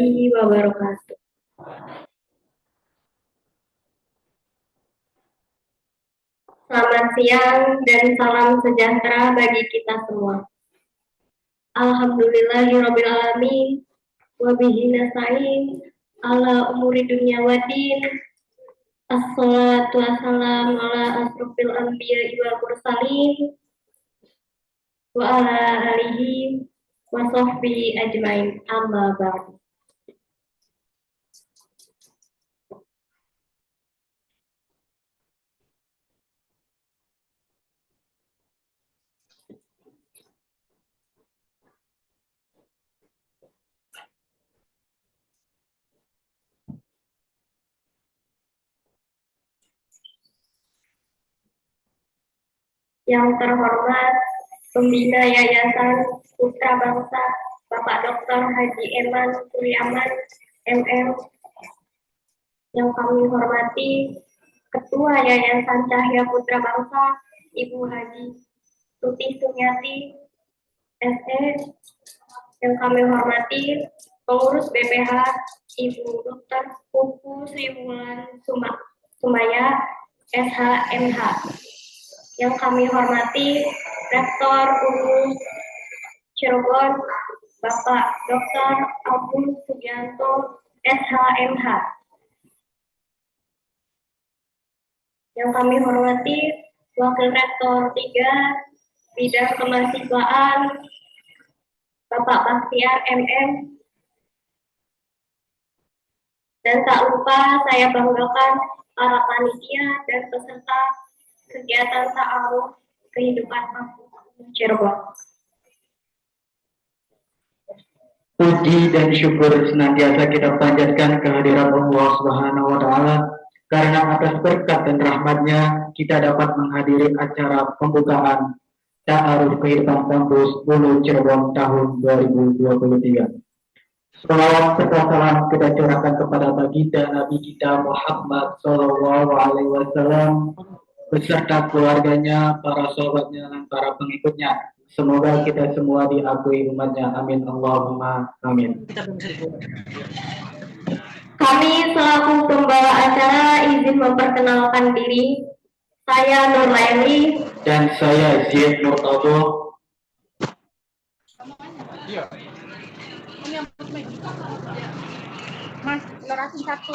Wabarakatuh. Selamat siang dan salam sejahtera bagi kita semua. Alhamdulillahirrabbilalamin. Wabihi nasta'in ala umuri dunya waddin. Assalatu wassalamu ala asrofil anbiya'i wal mursalin wa ala alihi wa sahbihi ajmain. Amma ba'du. Yang terhormat Pembina Yayasan Putra Bangsa Bapak Dr. Haji Eman Suryaman MM, yang kami hormati Ketua Yayasan Cahaya Putra Bangsa Ibu Haji Tuti Sumiati SE, yang kami hormati Pengurus BPH Ibu Dr. Pupu Sri Wulan Sumaya SHMH, yang kami hormati Rektor UNU Cirebon Bapak Dr. Abdul Sugianto SHMH, yang kami hormati Wakil Rektor 3 Bidang Kemahasiswaan Bapak Bakhtiar MM, dan tak lupa saya banggakan para panitia dan peserta kegiatan ta'aruf kehidupan Cirebon. Puji dan syukur senantiasa kita panjatkan kehadirat Allah Subhanahu wa Ta'ala, karena atas berkat dan rahmatnya kita dapat menghadiri acara pembukaan Ta'aruf Kehidupan Kampus Hulu Cirebon tahun 2023. Salawat serta salam kita curahkan kepada baginda Nabi kita Muhammad Sallallahu Alaihi Wasallam beserta keluarganya, para sahabatnya, dan para pengikutnya. Semoga kita semua diakui umatnya. Amin. Allahumma amin. Kami selaku pembawa acara izin memperkenalkan diri. Saya Nur Laili. Dan saya Zaid Nurtado.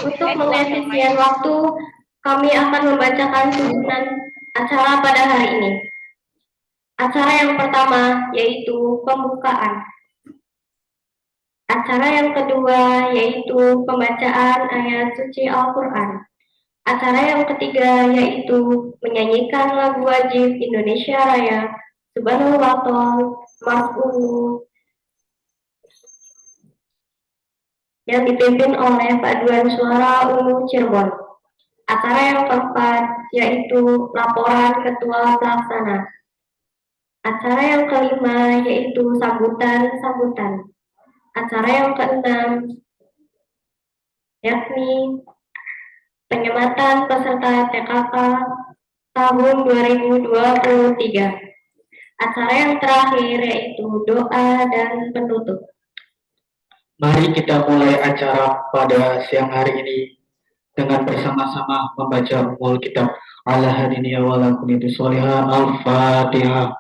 Untuk mengefisien waktu, kami akan membacakan susunan acara pada hari ini. Acara yang pertama yaitu pembukaan. Acara yang kedua yaitu pembacaan ayat suci Al-Quran. Acara yang ketiga yaitu menyanyikan lagu wajib Indonesia Raya, Subhanallah Waton, Mas Ulu, yang dipimpin oleh Paduan Suara Ulu Cirebon. Acara yang keempat yaitu laporan Ketua Pelaksana. Acara yang kelima yaitu sambutan-sambutan. Acara yang keenam yakni penyematan peserta TKK tahun 2023. Acara yang terakhir yaitu doa dan penutup. Mari kita mulai acara pada siang hari ini dengan bersama-sama membaca Ummul Kitab ala hadiniya wa la kuniti sholihah. Al-Fatihah.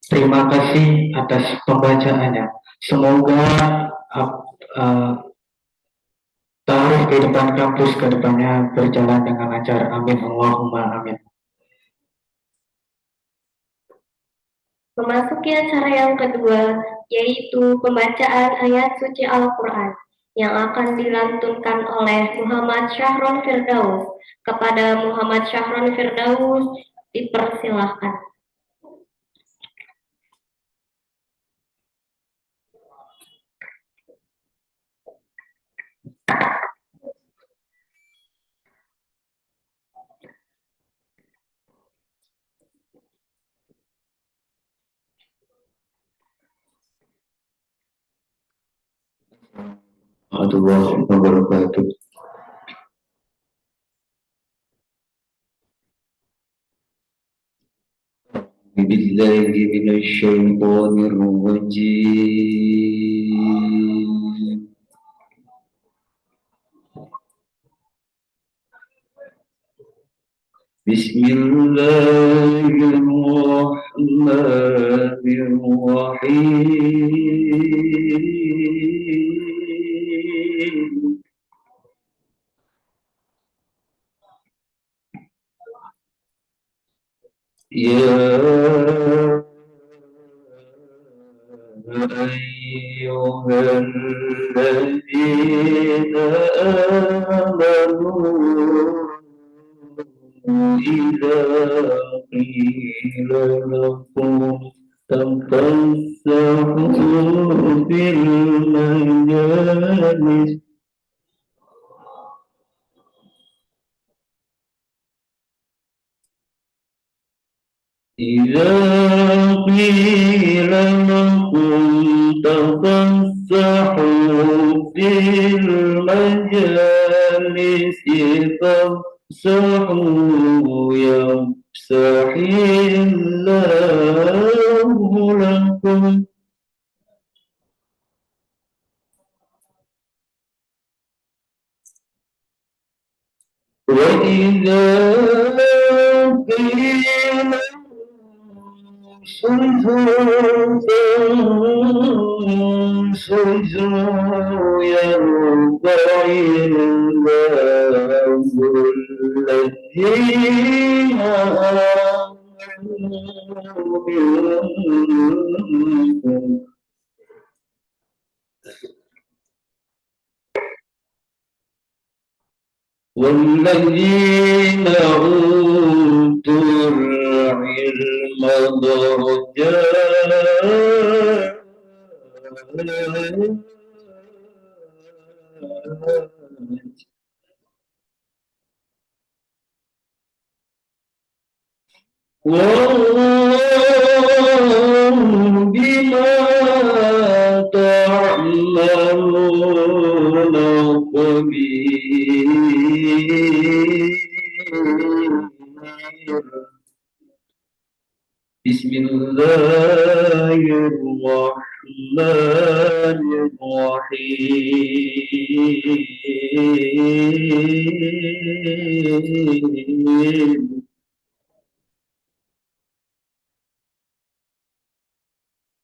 Terima kasih atas pembacaannya. Semoga Ta'aruf Kehidupan Kampus ke depannya berjalan dengan lancar. Amin. Allahumma amin. Memasuki acara yang kedua, yaitu pembacaan ayat suci Al-Quran yang akan dilantunkan oleh Muhammad Syahron Firdaus. Kepada Muhammad Syahron Firdaus, dipersilahkan. Warahmatullahi wabarakatuh. بالله من الشيطان الرجيم. بسم الله الرحمن الرحيم. يا أيها الذين آمنوا إذا قيل لكم تفسحوا في المجالس إذا قيل لكم تفسحوا في المجالس فافسحوا يفسح الله لكم. وإذا قيل انشزوا يرفع الله الذين آمنوا منكم والذين أوتوا العلم درجات والله بما تعملون خبير. بسم الله الرحمن الرحيم.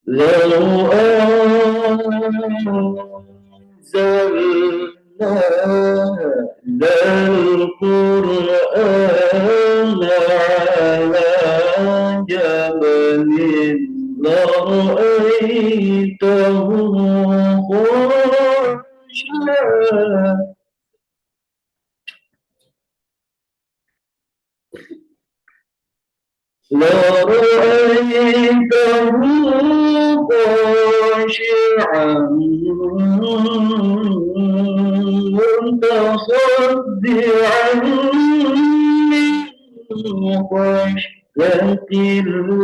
لو أنزلنا هذا القرآن على جبل لرأيته خاشعا لرأيته خاشعا متصدعا من خشية الله.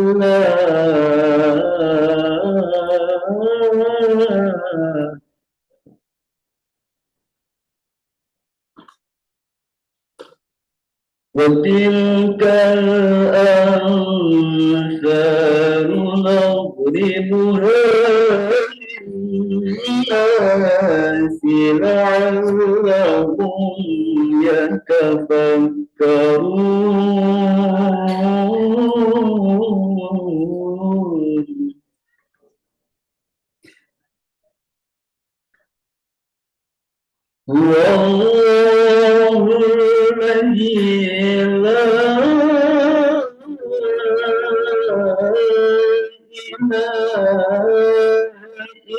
وتلك الأمثال نضربها للناس لعلهم يتفكرون. هو الله الذي لا إله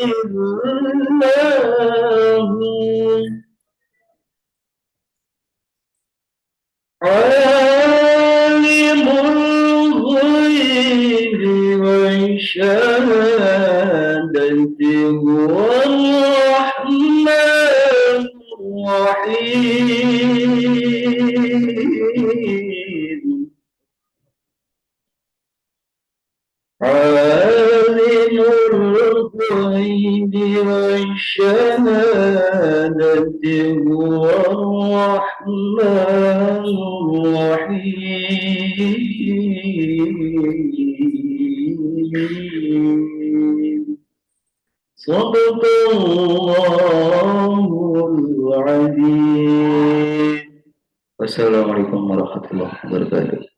إلا هو عالم الغيب والشهادة هو الرحمن الرحيم. عالم الغيب والشهادة هو الرحمن الرحيم. Sadaqallahul Azim. Wassalamualaikum warahmatullahi wabarakatuh.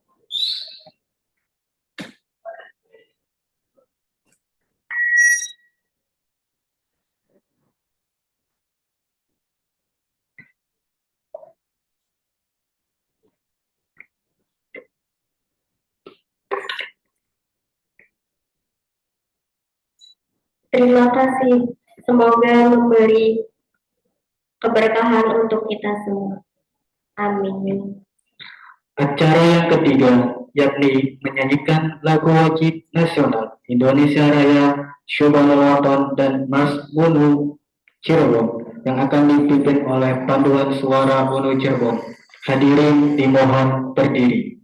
Terima kasih. Semoga memberi keberkahan untuk kita semua. Amin. Acara yang ketiga, yakni menyanyikan lagu wajib nasional Indonesia Raya, Syubanalaton, dan Mas Munu Cirebon yang akan dipimpin oleh Panduan Suara Munu Cirebon. Hadirin dimohon berdiri.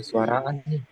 Suaraan nih.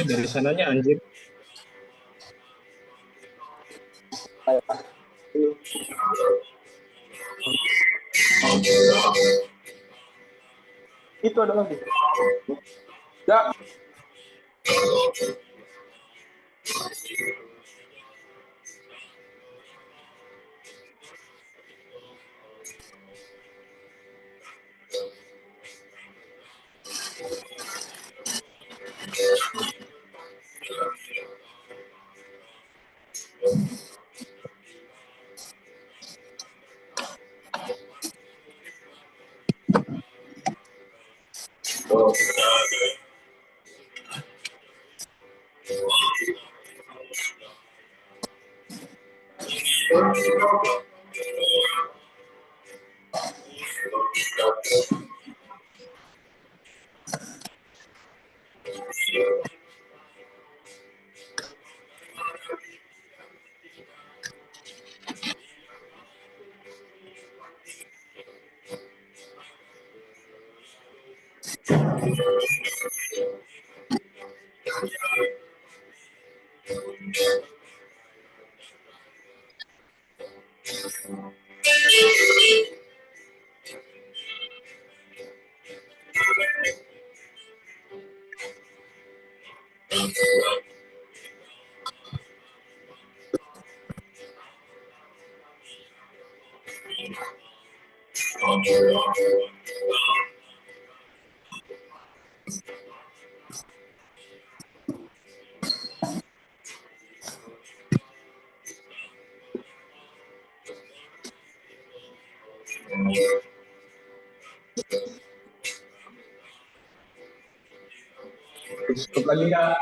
Dari sananya anjir. Itu ada lagi. Ya. Cukup lagi nggak?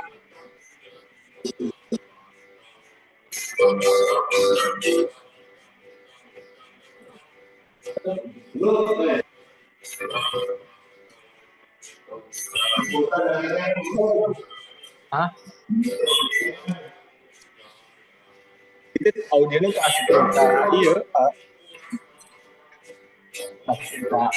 Hah? Itu audionya ke asik iya, Pak. Asik Pak.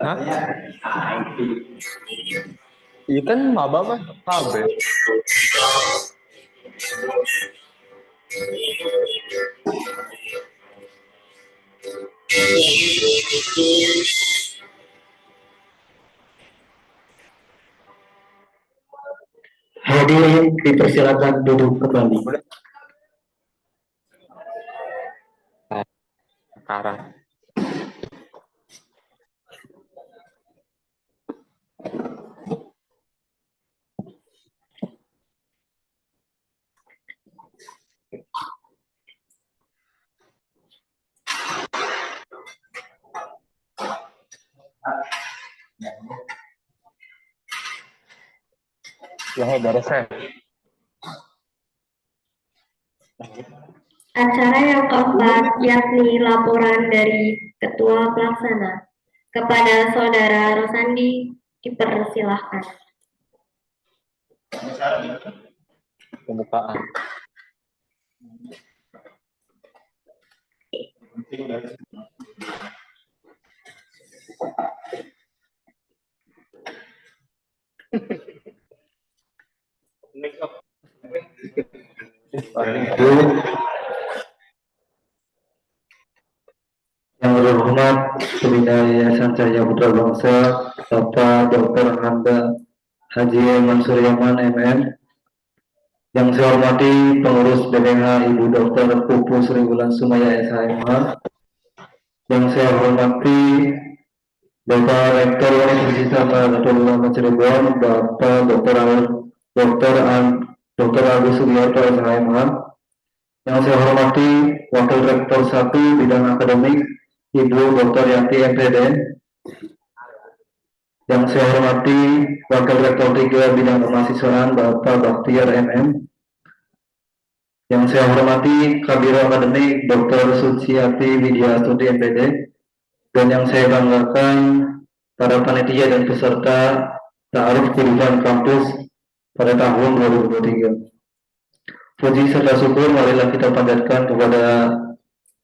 Hah? Iya kan maba mah KB. Hadirin dipersilakan duduk kembali. Sekarang. Ya, beres ya. Acara yang keempat yakni laporan dari Ketua Pelaksana. Kepada Saudara Rosandi dipersilahkan. Pembukaan. Yang terhormat Pembina Yayasan Cahaya Putra Bangsa Bapak Dr. Handa Haji Mansur Yaman MM. Yang saya hormati pengurus BPH Ibu Dr. Pupu Sri Wulan Sumaya SHMH. Yang saya hormati Bapak Rektor Universitas Nahdlatul Ulama Cirebon, Bapak Dr. Agus Sugiharto SHMH. Yang saya hormati Wakil Rektor 1 Bidang Akademik Ibu Dr. Yanti MPD. Yang saya hormati Wakil Rektor 3 Bidang Kemahasiswaan Bapak Baktiar MM. Yang saya hormati Kabiro Akademik Dr. Suciati Widya Studi MPD. Dan yang saya banggakan para panitia dan peserta Ta'aruf Kehidupan Kampus pada tahun 2023. Puji serta syukur marilah kita panjatkan kepada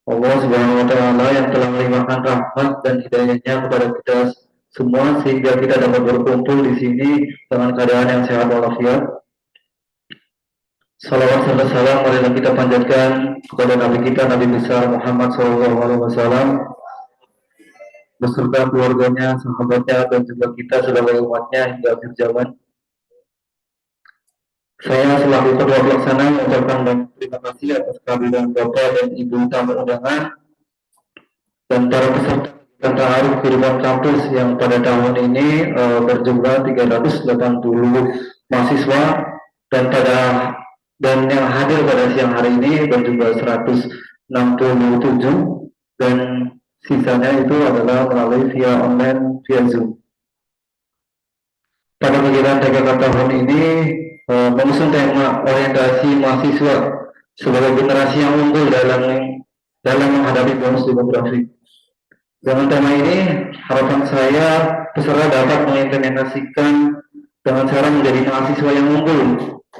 Allah Subhanahu wa Ta'ala yang telah melimpahkan rahmat dan hidayahnya kepada kita semua sehingga kita dapat berkumpul di sini dengan keadaan yang sehat walafiat. Salawat serta salam marilah kita panjatkan kepada Nabi kita, Nabi besar Muhammad SAW beserta keluarganya, sahabatnya, dan juga kita sebagai umatnya hingga akhir zaman. Saya selaku Ketua Pelaksana mengucapkan banyak terima kasih atas kehadiran Bapak dan Ibu tamu undangan dan para peserta Ta'aruf Kehidupan Kampus yang pada tahun ini berjumlah 380 mahasiswa dan yang hadir pada siang hari ini berjumlah 167 dan sisanya itu adalah melalui via online via Zoom. Pada kegiatan TKK tahun ini mengusung tema orientasi mahasiswa sebagai generasi yang unggul dalam menghadapi bonus demografi. Dengan tema ini, harapan saya peserta dapat mengimplementasikan dengan cara menjadi mahasiswa yang unggul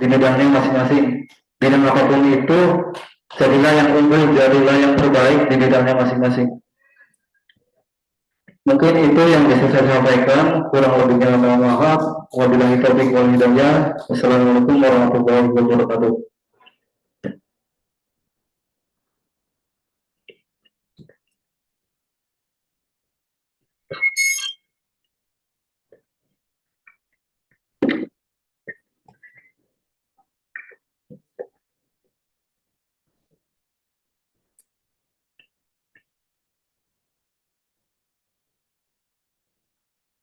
di bidangnya masing-masing. Bidang apapun itu, jadilah yang unggul, jadilah yang terbaik di bidangnya masing-masing. Mungkin itu yang bisa saya sampaikan, kurang lebihnya mohon maaf. Wabillahi taufiq wal hidayah. Wassalamualaikum warahmatullahi wabarakatuh.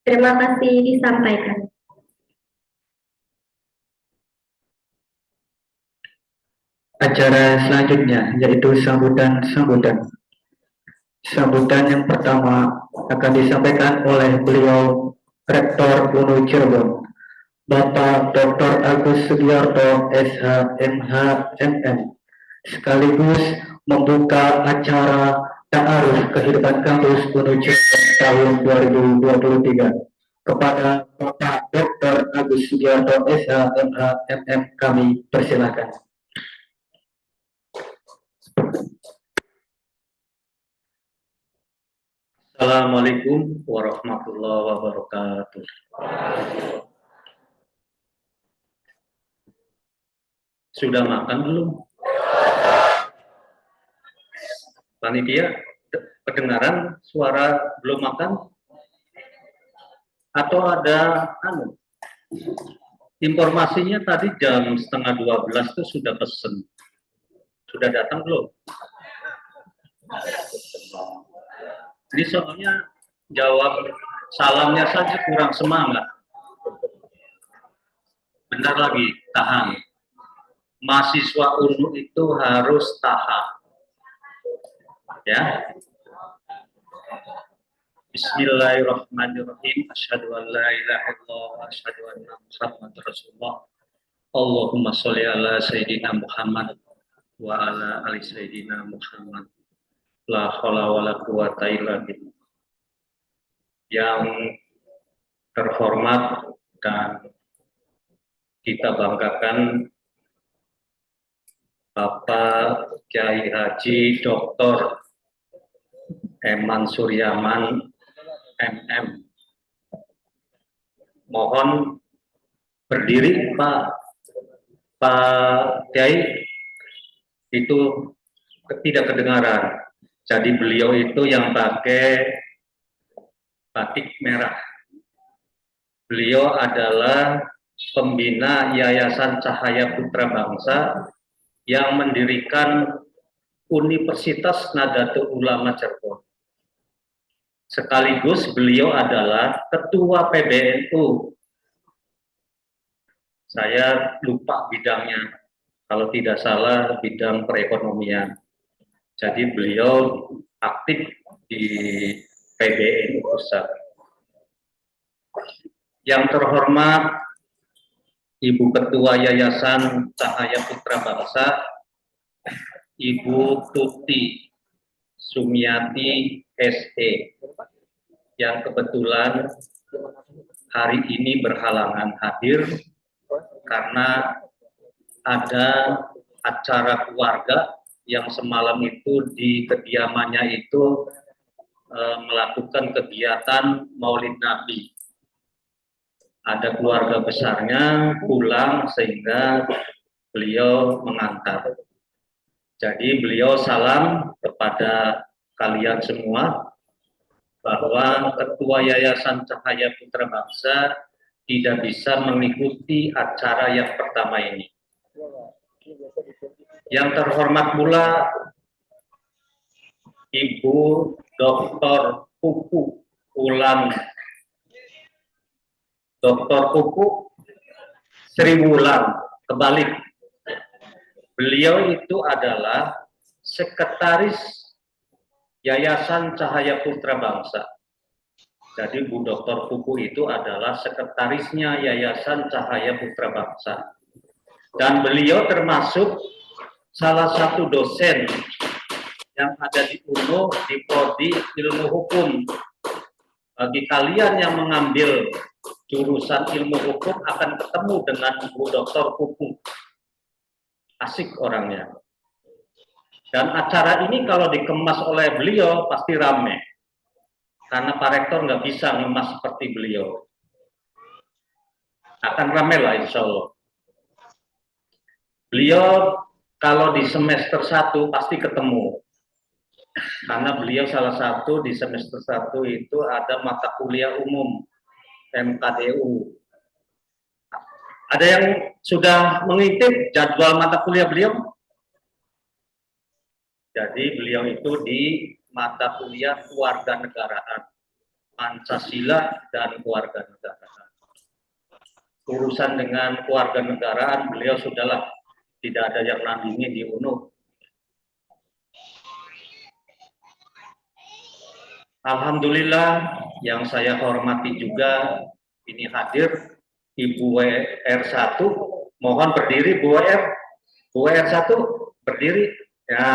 Terima kasih disampaikan. Acara selanjutnya yaitu sambutan. Sambutan yang pertama akan disampaikan oleh beliau Rektor UNU Cirebon, Bapak Dr. Agus Sugiarto SH MH MM, sekaligus membuka acara Ta'aruf Kehidupan Kampus UNU Cirebon tahun 2023. Kepada Bapak Dr. Agus Sugiarto SH MH MM kami persilakan. Assalamualaikum warahmatullahi wabarakatuh. Sudah makan belum? Panitia, kedengaran suara belum makan? Atau ada informasinya tadi jam 11:30 itu sudah pesen. Sudah datang belum? Ini soalnya jawab salamnya saja kurang semangat. Bentar lagi, tahan. Mahasiswa UNU itu harus tahan. Ya. Bismillahirrahmanirrahim. Asyhadu an la ilaha illallah wa asyhadu anna Muhammadar Rasulullah. Allahumma sholli ala sayyidina Muhammad wa ala ali sayyidina Muhammad. La haula wala quwata illa billah. Yang terhormat dan kita banggakan Bapak Kiai Haji Dr. Mansur Yaman MM. Mohon berdiri Pak Kiai, itu tidak kedengaran. Jadi beliau itu yang pakai batik merah. Beliau adalah pembina Yayasan Cahaya Putra Bangsa yang mendirikan Universitas Nahdlatul Ulama Cirebon. Sekaligus beliau adalah Ketua PBNU. Saya lupa bidangnya, kalau tidak salah bidang perekonomian. Jadi beliau aktif di PBNU pusat. Yang terhormat Ibu Ketua Yayasan Cahaya Putra Bangsa, Ibu Tuti Sumiati SE, yang kebetulan hari ini berhalangan hadir karena ada acara keluarga yang semalam itu di kediamannya itu melakukan kegiatan Maulid Nabi. Ada keluarga besarnya pulang sehingga beliau mengantar. Jadi beliau salam kepada kalian semua bahwa Ketua Yayasan Cahaya Putra Bangsa tidak bisa mengikuti acara yang pertama ini. Yang terhormat pula Ibu Dr. Pupu Ulan, Dr. Pupu Sri Wulan, kebalik. Beliau itu adalah sekretaris Yayasan Cahaya Putra Bangsa. Jadi Bu Dr. Pupu itu adalah sekretarisnya Yayasan Cahaya Putra Bangsa. Dan beliau termasuk salah satu dosen yang ada di UNU di Prodi Ilmu Hukum. Bagi kalian yang mengambil jurusan ilmu hukum akan ketemu dengan Bu Dr. Pupu. Asik orangnya. Dan acara ini kalau dikemas oleh beliau pasti rame. Karena Pak Rektor nggak bisa ngemas seperti beliau. Akan rame lah insya Allah. Beliau kalau di semester 1 pasti ketemu. Karena beliau salah satu di semester 1 itu ada mata kuliah umum MKDU. Ada yang sudah mengintip jadwal mata kuliah beliau? Jadi beliau itu di mata kuliah kewarganegaraan, Pancasila dan kewarganegaraan. Urusan dengan kewarganegaraan beliau sudahlah, tidak ada yang nandingi di UNU. Alhamdulillah yang saya hormati juga ini hadir Ibu WR1, mohon berdiri Bu WR. Bu WR1 berdiri. Ya,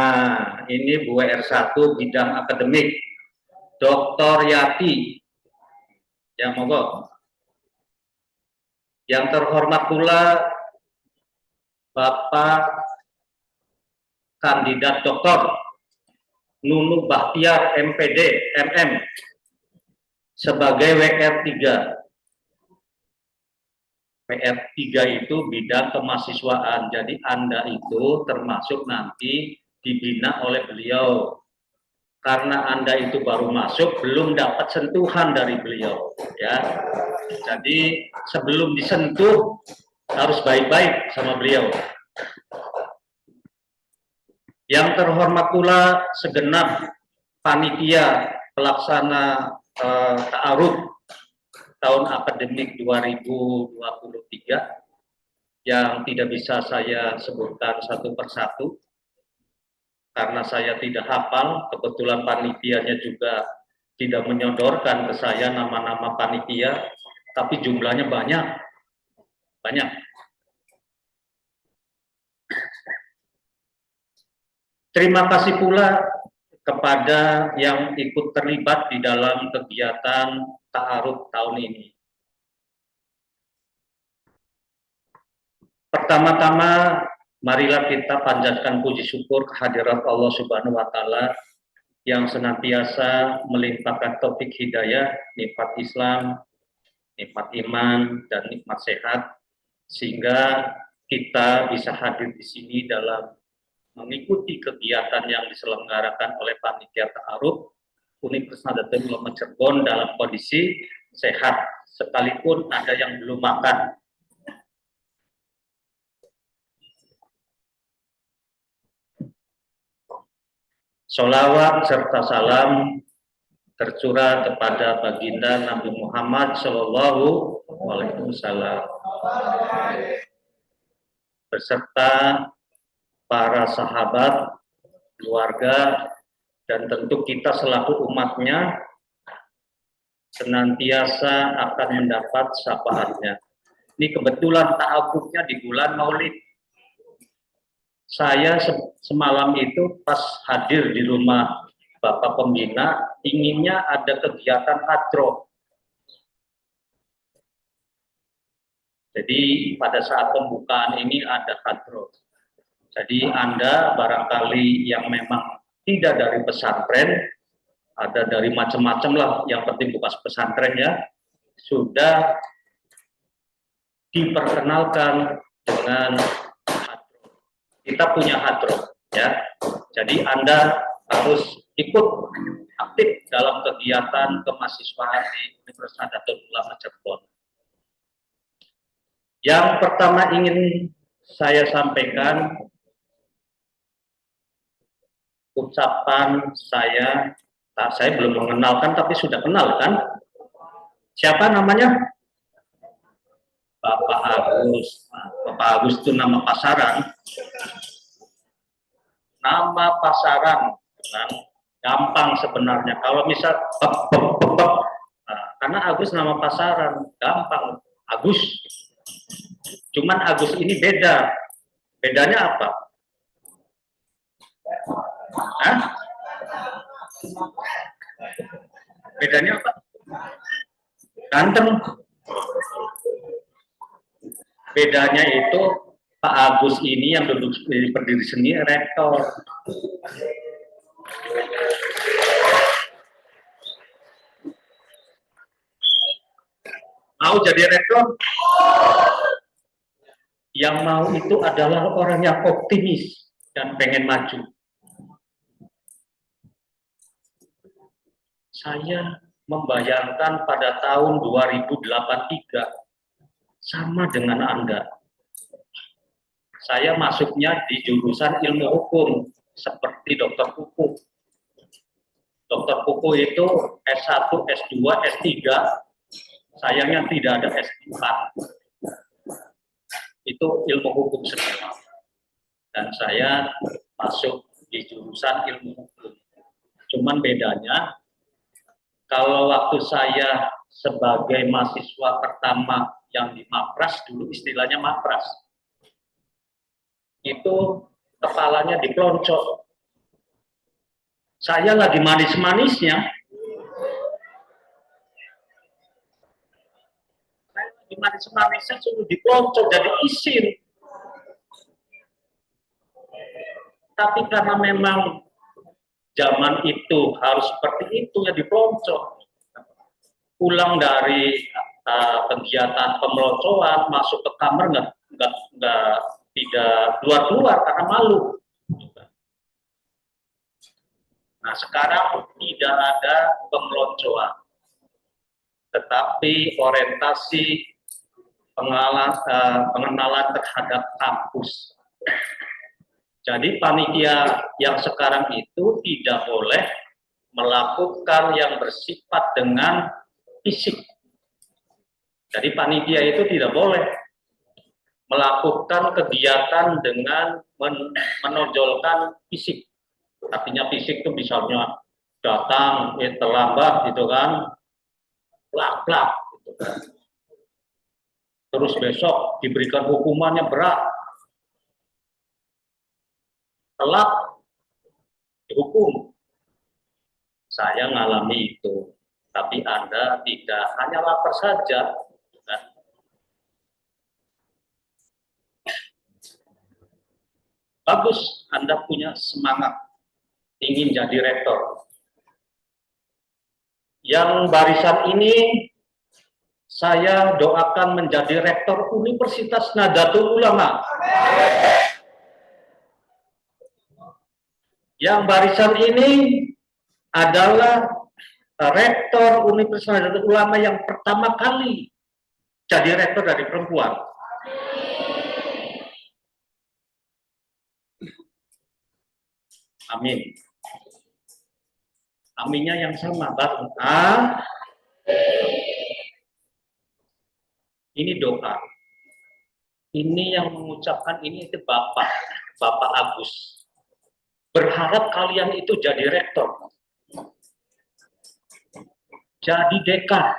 ini Bu WR1 bidang akademik. Dr. Yati. Yang monggo. Yang terhormat pula Bapak Kandidat Doktor Nunu Bahtiar MPD MM sebagai WR3. WR3 itu bidang kemahasiswaan. Jadi Anda itu termasuk nanti dibina oleh beliau. Karena Anda itu baru masuk, belum dapat sentuhan dari beliau. Ya. Jadi sebelum disentuh harus baik-baik sama beliau. Yang terhormat pula segenap panitia pelaksana ta'aruf tahun akademik 2023 yang tidak bisa saya sebutkan satu persatu karena saya tidak hafal. Kebetulan panitianya juga tidak menyodorkan ke saya nama-nama panitia, tapi jumlahnya banyak. Terima kasih pula kepada yang ikut terlibat di dalam kegiatan ta'aruf tahun ini. Pertama-tama, marilah kita panjatkan puji syukur kehadirat Allah Subhanahu wa Ta'ala yang senantiasa melimpahkan taufik hidayah, nikmat Islam, nikmat iman, dan nikmat sehat, sehingga kita bisa hadir di sini dalam mengikuti kegiatan yang diselenggarakan oleh panitia ta'aruf Universitas Nahdlatul Ulama Cirebon dalam kondisi sehat, sekalipun ada yang belum makan. Sholawat serta salam tercurah kepada baginda Nabi Muhammad Shallallahu Alaihi Wasallam beserta para sahabat, keluarga, dan tentu kita selaku umatnya senantiasa akan mendapat syafaatnya. Ini kebetulan ta'awudnya di bulan Maulid. Saya semalam itu pas hadir di rumah Bapak Pembina, inginnya ada kegiatan hadroh. Jadi pada saat pembukaan ini ada hadroh. Jadi Anda barangkali yang memang tidak dari pesantren, ada dari macam-macam lah, yang penting bukan pesantren ya, sudah diperkenalkan dengan hadroh. Kita punya hadroh ya. Jadi Anda harus ikut aktif dalam kegiatan kemahasiswaan di Universitas Nahdlatul Ulama Cirebon. Yang pertama ingin saya sampaikan ucapan saya belum mengenalkan tapi sudah kenal kan? Siapa namanya? Bapak Agus. Bapak Agus itu nama pasaran. Nama pasaran kan gampang sebenarnya. Kalau misal karena Agus nama pasaran gampang. Agus. Cuman Agus ini beda. Bedanya apa? Hah? Bedanya apa? Ganteng. Bedanya itu Pak Agus ini yang duduk di berdiri seni rektor. Mau jadi rektor? Yang mau itu adalah orang yang optimis dan pengen maju. Saya membayangkan pada tahun 2083 sama dengan Anda. Saya masuknya di jurusan ilmu hukum seperti Dr. Pupu. Dr. Pupu itu S1, S2, S3, sayangnya tidak ada S4. Itu ilmu hukum semua. Dan saya masuk di jurusan ilmu hukum. Cuman bedanya, kalau waktu saya sebagai mahasiswa pertama yang di Mapras, dulu istilahnya Mapras, itu kepalanya diploncok. Saya lagi manis-manisnya, suruh diploncok jadi isin. Tapi karena memang zaman itu harus seperti itu ya diploncok. Pulang dari kegiatan pemeloncoan masuk ke kamar tidak keluar karena malu. Nah sekarang tidak ada pemeloncoan, tetapi orientasi pengenalan terhadap kampus. Jadi panitia yang sekarang itu tidak boleh melakukan yang bersifat dengan fisik. Jadi panitia itu tidak boleh melakukan kegiatan dengan menonjolkan fisik. Artinya fisik itu misalnya datang terlambat gitu kan, plak-plak gitu kan. Terus besok diberikan hukumannya berat. Telat dihukum. Saya ngalami itu, tapi Anda tidak, hanya lapar saja. Kan? Bagus, Anda punya semangat ingin jadi rektor. Yang barisan ini saya doakan menjadi rektor Universitas Nahdlatul Ulama. Yang barisan ini adalah rektor Universitas Nahdlatul Ulama yang pertama kali jadi rektor dari perempuan. Amin. Aminnya yang sama, Bang. Ini doa. Ini yang mengucapkan ini itu Bapak Agus. Berharap kalian itu jadi rektor. jadi dekan,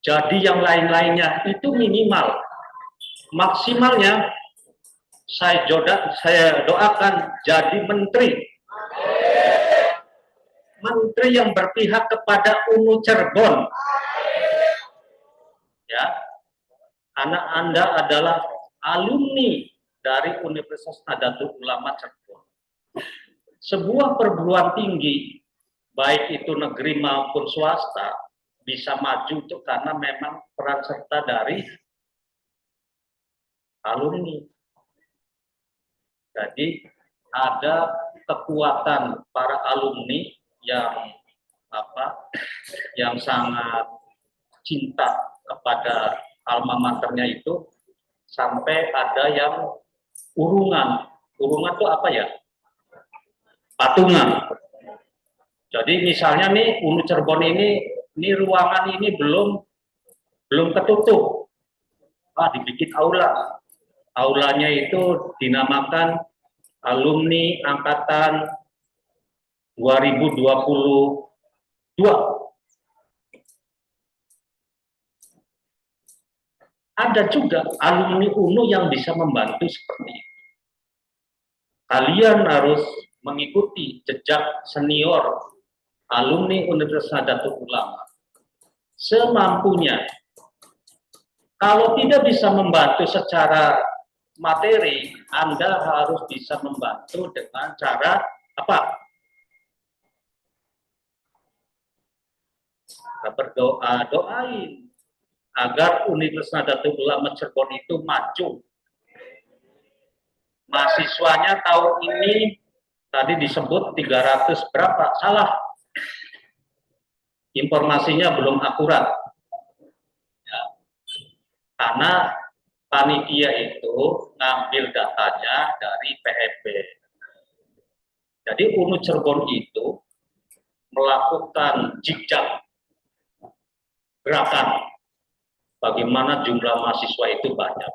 jadi yang lain-lainnya itu minimal. Maksimalnya saya doakan jadi menteri. Menteri yang berpihak kepada UNU Cirebon. Ya. Anak Anda adalah alumni dari Universitas Nahdlatul Ulama Cirebon. Sebuah perguruan tinggi, baik itu negeri maupun swasta, bisa maju itu karena memang peran serta dari alumni. Jadi ada kekuatan para alumni yang sangat cinta kepada alma maternya itu, sampai ada yang urungan. Urungan itu apa ya? Patungan. Jadi misalnya nih UNU Cirebon ini ruangan ini belum ketutup. Dibikin aula. Aulanya itu dinamakan alumni angkatan 2022. Ada juga alumni UNU yang bisa membantu seperti itu. Kalian harus mengikuti jejak senior alumni Universitas Nahdlatul Ulama semampunya. Kalau tidak bisa membantu secara materi, Anda harus bisa membantu dengan cara apa? Berdoa, doain agar Universitas Nahdlatul Ulama Cirebon itu maju. Mahasiswanya tahun ini tadi disebut 300 berapa? Salah. Informasinya belum akurat. Ya. Karena panitia itu ngambil datanya dari PMB. Jadi UNU Cirebon itu melakukan jejak gerakan bagaimana jumlah mahasiswa itu banyak.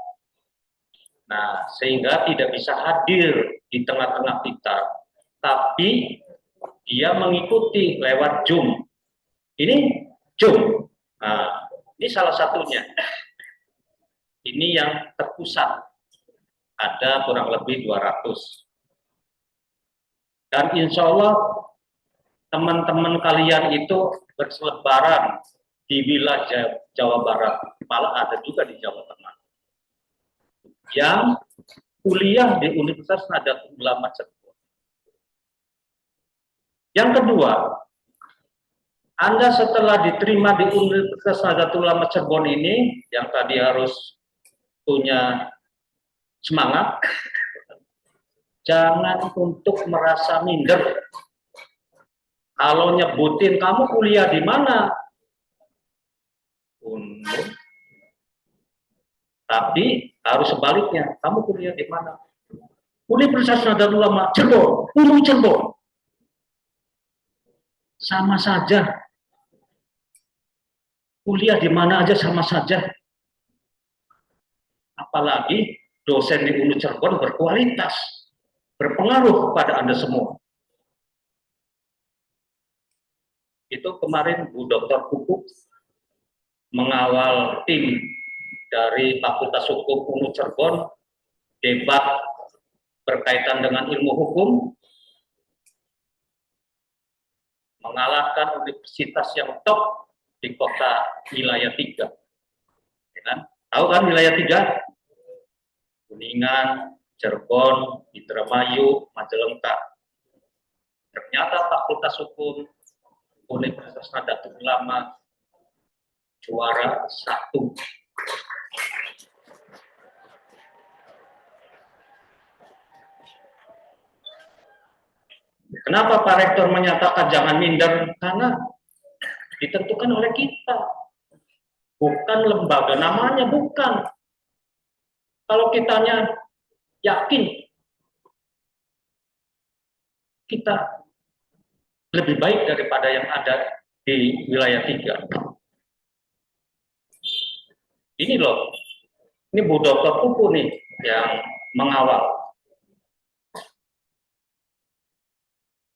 Nah, sehingga tidak bisa hadir di tengah-tengah kita, tapi dia mengikuti lewat Zoom. Ini Zoom. Nah, ini salah satunya. Ini yang terpusat. Ada kurang lebih 200. Dan insya Allah teman-teman kalian itu berselebaran di wilayah Jawa Barat, malah ada juga di Jawa Tengah, yang kuliah di Universitas Nahdlatul Ulama Cirebon. Yang kedua, Anda setelah diterima di Universitas Nahdlatul Ulama Cirebon ini, yang tadi harus punya semangat, jangan untuk merasa minder. Kalau nyebutin kamu kuliah di mana, tapi harus sebaliknya, kamu kuliah di mana? Universitas Nahdlatul Ulama Cirebon, UNU Cirebon. Sama saja. Kuliah di mana aja sama saja. Apalagi dosen di UNU Cirebon berkualitas, berpengaruh kepada Anda semua. Itu kemarin Bu Dr. Pupuk mengawal tim dari Fakultas Hukum UNU Cirebon debat berkaitan dengan ilmu hukum, mengalahkan universitas yang top di kota wilayah 3. Ya kan? Tahu kan wilayah 3? Kuningan, Cirebon, Indramayu, Majalengka. Ternyata Fakultas Hukum Universitas Nahdlatul Ulama juara 1. Kenapa Pak Rektor menyatakan jangan minder? Karena ditentukan oleh kita. Bukan lembaga namanya, bukan. Kalau kitanya yakin kita lebih baik daripada yang ada di wilayah 3. Ini loh, ini Bu Dr. Pupu nih yang mengawal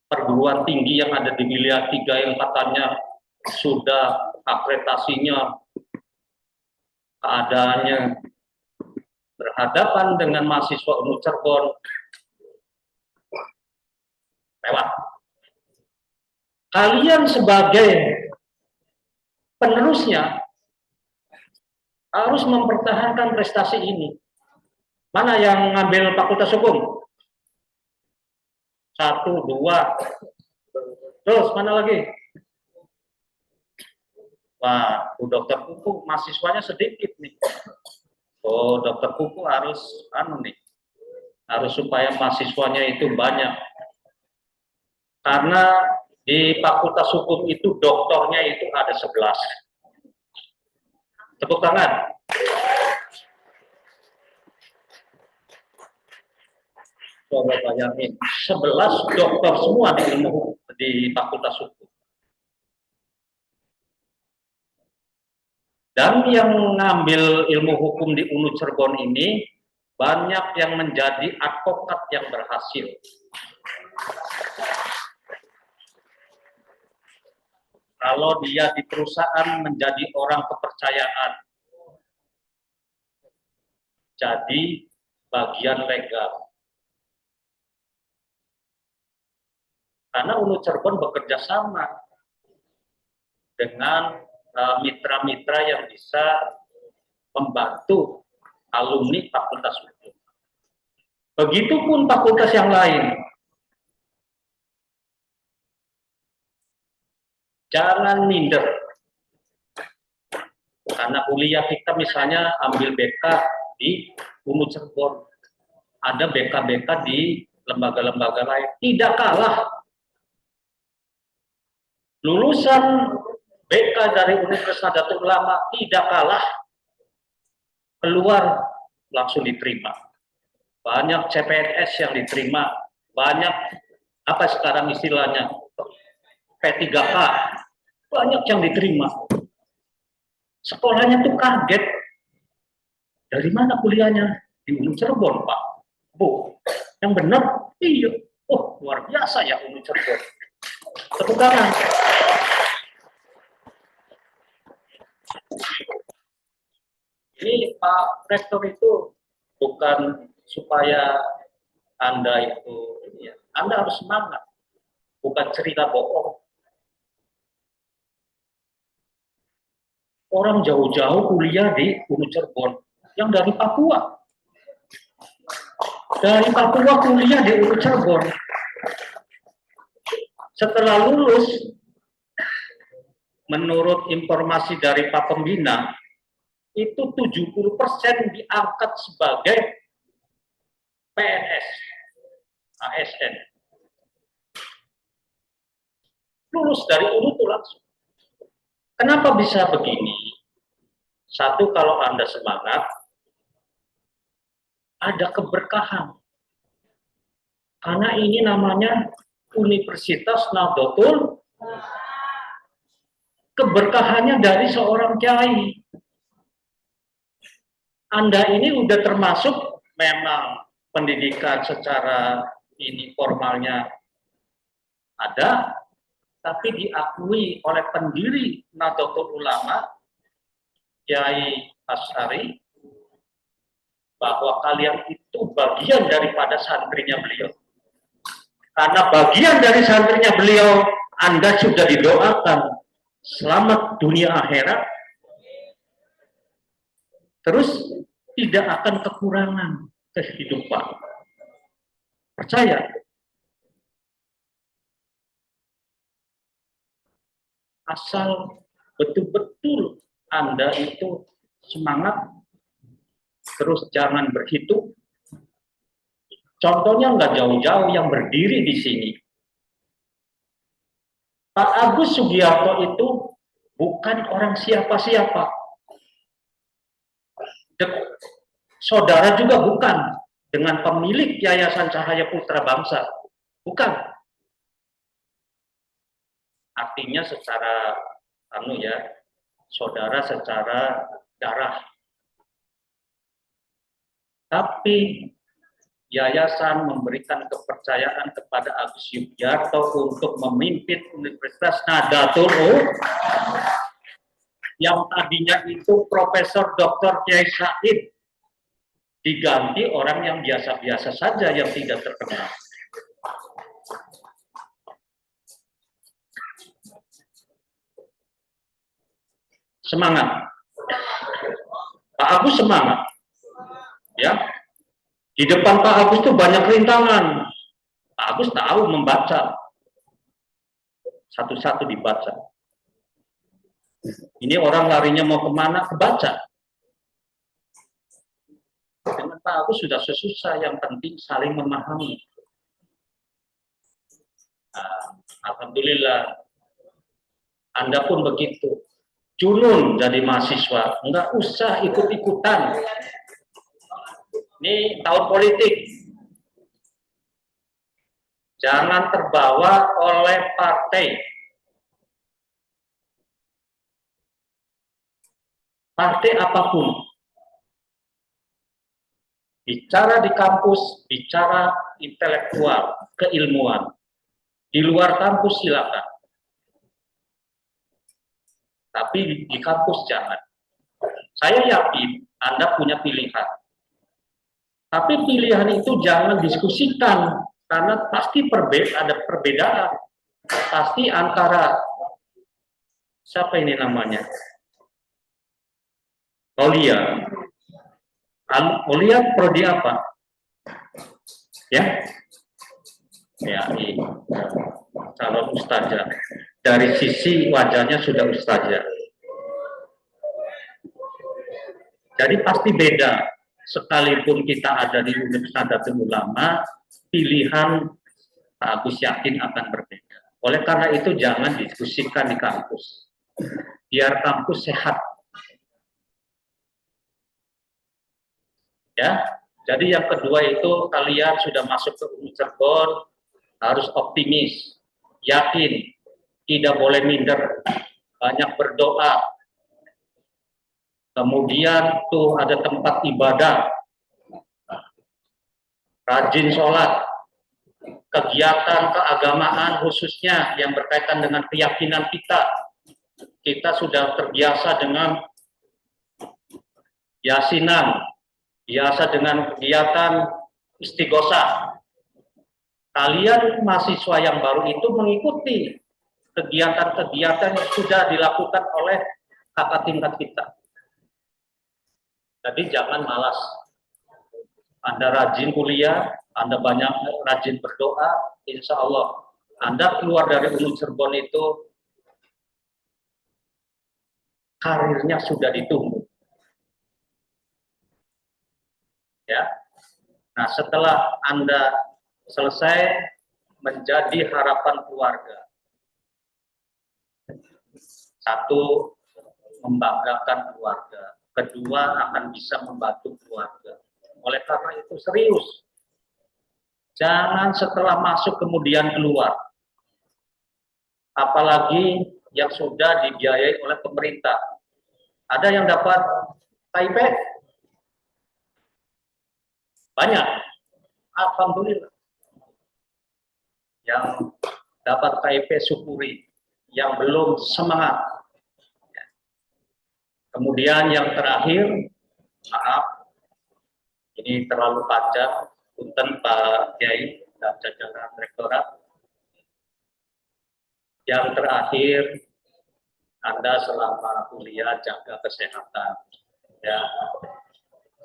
perguruan tinggi yang ada di wilayah 3 yang katanya sudah akreditasinya, keadaannya berhadapan dengan mahasiswa UNU Cirebon lewat. Kalian sebagai penerusnya harus mempertahankan prestasi ini. Mana yang ngambil Fakultas Hukum? 1, 2. Terus mana lagi? Wah, dokter kuku mahasiswanya sedikit nih. Oh, dokter kuku harus harus supaya mahasiswanya itu banyak. Karena di Fakultas Hukum itu doktornya itu ada 11. Tepuk tangan. Coba bayangin, 11 dokter semua di ilmu di Fakultas Hukum. Dan yang mengambil ilmu hukum di UNU Cirebon ini banyak yang menjadi advokat yang berhasil. Kalau dia di perusahaan menjadi orang kepercayaan, jadi bagian legal. Karena UNU Cirebon bekerja sama dengan mitra-mitra yang bisa membantu alumni Fakultas Hukum. Begitupun fakultas yang lain. Jangan minder. Karena kuliah kita misalnya ambil BK di UNU Cirebon. Ada BK-BK di lembaga-lembaga lain. Tidak kalah. Lulusan BK dari Universitas Nahdlatul Ulama tidak kalah. Keluar langsung diterima. Banyak CPNS yang diterima. Banyak, apa sekarang istilahnya, P3K. Banyak yang diterima. Sekolahnya tuh kaget. Dari mana kuliahnya? Di UNU Cirebon, Pak. Bu, yang benar? Iya. Oh, luar biasa ya UNU Cirebon. Tepuk tangan. Ini Pak Rektor itu bukan supaya Anda itu, ini ya, Anda harus semangat. Bukan cerita bohong. Orang jauh-jauh kuliah di UNU Cirebon, yang dari Papua. Dari Papua kuliah di UNU Cirebon. Setelah lulus, menurut informasi dari Pak Pembina, itu 70% diangkat sebagai PNS, ASN. Lulus dari UNU itu langsung. Kenapa bisa begini? Satu, kalau Anda semangat, ada keberkahan. Karena ini namanya Universitas Nahdlatul. Keberkahannya dari seorang kiai. Anda ini udah termasuk memang pendidikan secara ini formalnya ada, tapi diakui oleh pendiri Nahdlatul Ulama, Kiai Asy'ari, bahwa kalian itu bagian daripada santrinya beliau. Karena bagian dari santrinya beliau, Anda sudah didoakan selamat dunia akhirat, terus tidak akan kekurangan kehidupan. Percaya. Asal betul-betul Anda itu semangat, terus jangan berhitung. Contohnya nggak jauh-jauh yang berdiri di sini. Pak Agus Sugiarto itu bukan orang siapa-siapa. Saudara juga bukan dengan pemilik Yayasan Cahaya Putra Bangsa. Bukan. Artinya secara saudara secara darah. Tapi yayasan memberikan kepercayaan kepada Agus Yudhoyono untuk memimpin Universitas Nahdlatul Ulama yang tadinya itu Profesor Dr. Kiai Said diganti orang yang biasa-biasa saja yang tidak terkenal. Semangat. Pak Agus semangat. Ya. Di depan Pak Agus itu banyak rintangan. Pak Agus tahu membaca. Satu-satu dibaca. Ini orang larinya mau kemana? Kebaca. Dengan Pak Agus sudah sesusah, yang penting saling memahami. Nah, alhamdulillah. Anda pun begitu. Junun jadi mahasiswa, enggak usah ikut-ikutan. Ini tahun politik. Jangan terbawa oleh partai. Partai apapun. Bicara di kampus, bicara intelektual, keilmuan. Di luar kampus silakan. Tapi di kampus jangan. Saya yakin Anda punya pilihan. Tapi pilihan itu jangan diskusikan, karena pasti ada perbedaan. Pasti antara, siapa ini namanya? Aulia. Aulia prodi apa? Ya? Ya, ini calon ustazah. Dari sisi wajahnya sudah ustazah. Jadi pasti beda. Sekalipun kita ada di Universitas Nahdlatul Ulama, pilihan Pak Agus yakin akan berbeda. Oleh karena itu jangan diskusikan di kampus. Biar kampus sehat. Ya. Jadi yang kedua itu kalian sudah masuk ke UNU Cirebon, harus optimis, yakin, tidak boleh minder, banyak berdoa. Kemudian tuh ada tempat ibadah, rajin sholat, kegiatan keagamaan khususnya yang berkaitan dengan keyakinan kita. Kita sudah terbiasa dengan yasinan, biasa dengan kegiatan istighosah. Kalian mahasiswa yang baru itu mengikuti kegiatan-kegiatan yang sudah dilakukan oleh kakak tingkat kita. Jadi jangan malas. Anda rajin kuliah, Anda banyak rajin berdoa, insya Allah Anda keluar dari UNU Cirebon itu karirnya sudah ditunggu. Ya. Nah, setelah Anda selesai menjadi harapan keluarga. Satu, membanggakan keluarga. Kedua, akan bisa membantu keluarga. Oleh karena itu serius. Jangan setelah masuk kemudian keluar. Apalagi yang sudah dibiayai oleh pemerintah. Ada yang dapat KIP? Banyak. Alhamdulillah. Yang dapat KIP syukuri, yang belum semangat. Kemudian yang terakhir, maaf, ini terlalu panjang, punten Pak Kiai dan jajaran rektorat. Yang terakhir, Anda selama kuliah jaga kesehatan, ya.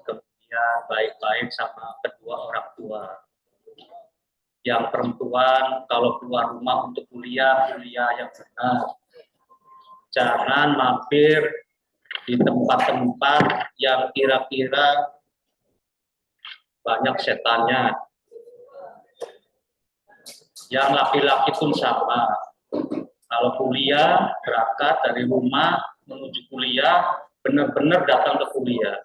Kemudian baik-baik sama kedua orang tua. Yang perempuan kalau keluar rumah untuk kuliah yang benar. Jangan mampir di tempat-tempat yang kira-kira banyak setannya. Yang laki-laki pun sama. Kalau kuliah, berangkat dari rumah menuju kuliah, benar-benar datang ke kuliah.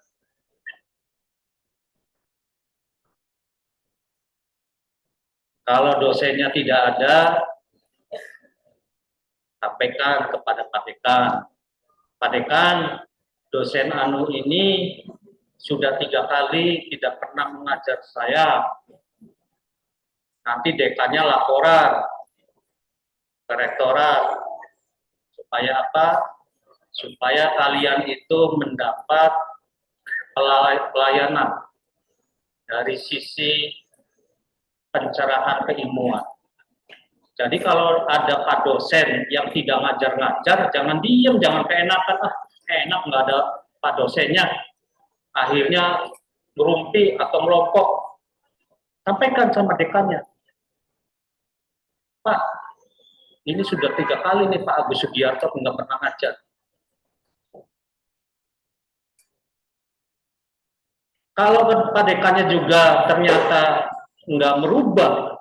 Kalau dosennya tidak ada, sampaikan kepada Pak Dekan. Pak Dekan, dosen anu ini sudah 3 kali tidak pernah mengajar saya. Nanti dekannya laporan ke rektorat. Supaya apa? Supaya kalian itu mendapat pelayanan dari sisi pencerahan keilmuan. Jadi kalau ada Pak dosen yang tidak ngajar-ngajar, jangan diem, jangan keenakan, enak nggak ada Pak dosennya. Akhirnya merumpi atau melompok. Sampaikan sama dekannya. Pak, ini sudah 3 kali nih Pak Agus Sugiarto nggak pernah ngajar. Kalau Pak dekannya juga ternyata nggak merubah,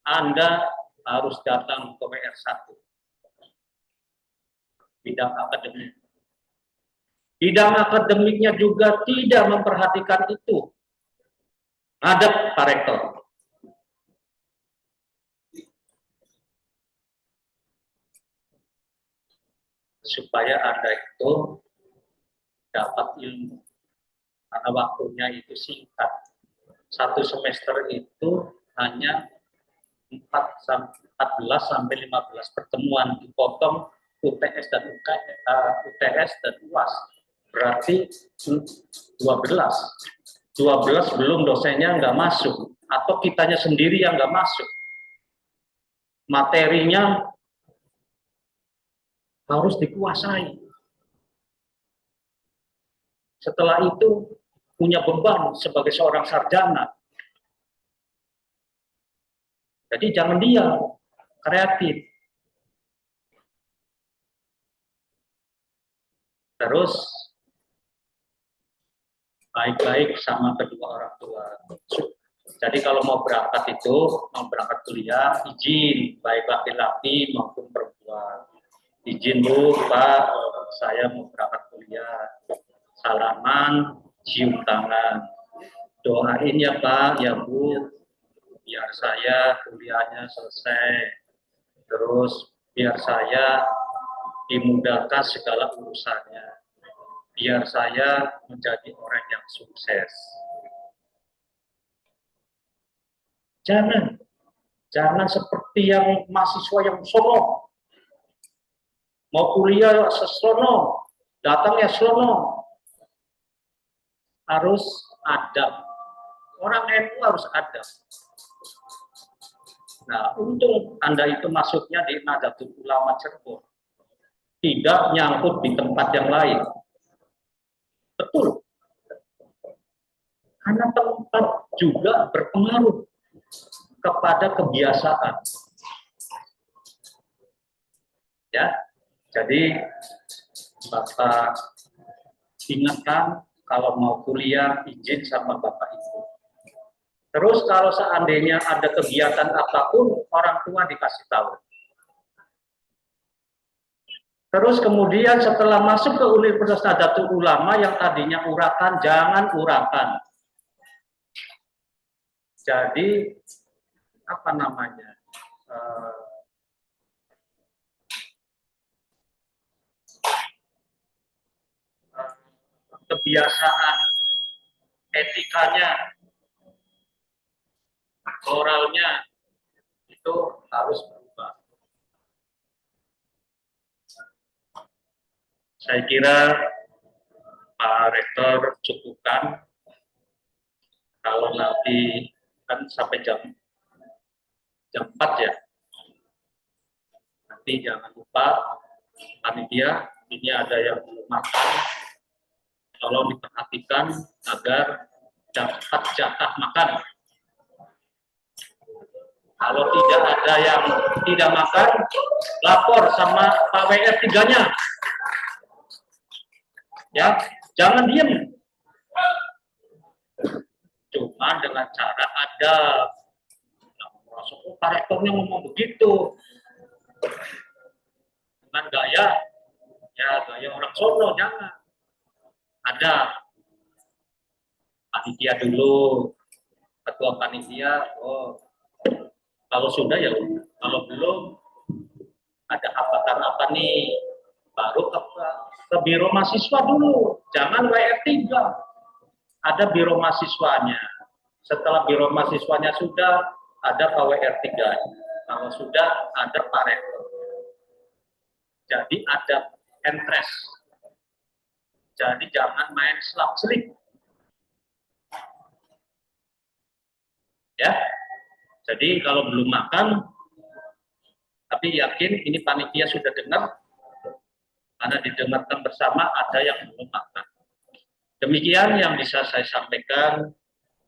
Anda harus datang ke WR1, bidang akademik. Bidang akademiknya juga tidak memperhatikan itu. Ngadep Pak Rektor. Supaya Anda itu dapat ilmu. Karena waktunya itu singkat. 1 semester itu hanya 14 sampai 15 pertemuan, dipotong UTS dan UTS dan UAS. Berarti 12 belum dosennya nggak masuk, atau kitanya sendiri yang nggak masuk. Materinya harus dikuasai. Setelah itu punya beban sebagai seorang sarjana. Jadi jangan diam, kreatif. Terus baik-baik sama kedua orang tua. Jadi kalau mau berangkat kuliah, izin, baik laki-laki maupun perempuan. Izin Bu, Pak, saya mau berangkat kuliah. Salaman, cium tangan. Doain ya Pak, ya Bu, biar saya kuliahnya selesai. Terus biar saya dimudahkan segala urusannya. Biar saya menjadi orang yang sukses. Jangan seperti yang mahasiswa yang sono. Mau kuliah sesono, datang ya sono. Harus adab. Orang NU harus adab. Nah, untung Anda itu masuknya di Nahdlatul Ulama Cirebon. Tidak nyangkut di tempat yang lain. Betul. Karena tempat juga berpengaruh kepada kebiasaan. Ya, jadi Bapak ingatkan kalau mau kuliah izin sama Bapak Ibu. Terus kalau seandainya ada kegiatan apapun, orang tua dikasih tahu. Terus kemudian setelah masuk ke Universitas Nahdlatul Ulama yang tadinya urakan, jangan urakan. Jadi apa namanya? Kebiasaan, etikanya, moralnya itu harus berubah. Saya kira Pak Rektor cukupkan. Kalau nanti kan sampai jam 4 ya. Nanti jangan lupa panitia ini ada yang belum makan. Tolong diperhatikan agar dapat jatah makan. Kalau tidak ada yang tidak makan, lapor sama Pak WR 3-nya. Ya, jangan diem. Cuma dengan cara adab. Masuk Pak Rektornya ngomong begitu. Dengan gaya orang sono, jangan. Ada panitia dulu, ketua panitia, kalau sudah ya, kalau belum ada hambatan apa nih, baru ke biro mahasiswa dulu, jangan WR3. ada biro mahasiswanya. Setelah biro mahasiswanya sudah, ada KWR 3. Kalau sudah, ada Pak Rektor. Jadi ada entres. Jadi jangan main selap-selip. Ya. Jadi kalau belum makan, tapi yakin ini panitia sudah dengar, karena didengarkan bersama ada yang belum makan. Demikian yang bisa saya sampaikan.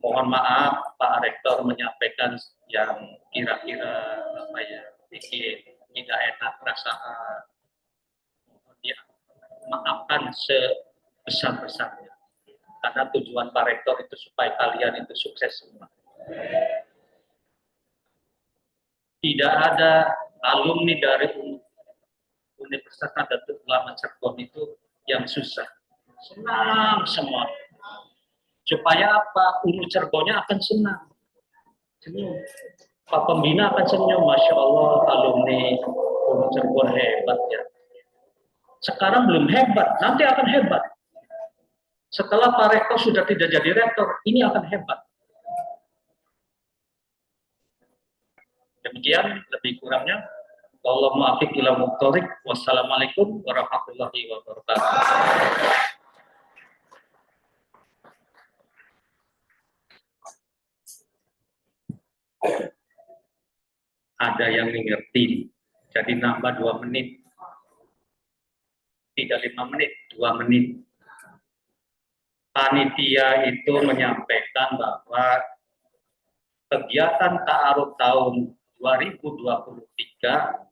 Mohon maaf Pak Rektor menyampaikan yang kira-kira bikin tidak enak perasaan. Ya, maafkan sebesar-besarnya. Karena tujuan Pak Rektor itu supaya kalian itu sukses semua. Tidak ada alumni dari Universitas Nahdlatul Ulama Cirebon itu yang susah. Senang semua. Supaya apa? Unu Cirebonnya akan senang. Senyum. Pak Pembina akan senyum. Masya Allah, alumni Unu Cirebon hebat ya. Sekarang belum hebat, nanti akan hebat. Setelah Pak Rektor sudah tidak jadi rektor, ini akan hebat. Demikian lebih kurangnya. Wallahu muwaffiq ila muqtariq. Wassalamualaikum warahmatullahi wabarakatuh. Ada yang mengerti. Jadi nambah 2 menit. Tidak 5 menit, 2 menit. Panitia itu menyampaikan bahwa kegiatan ta'aruf tahun 2023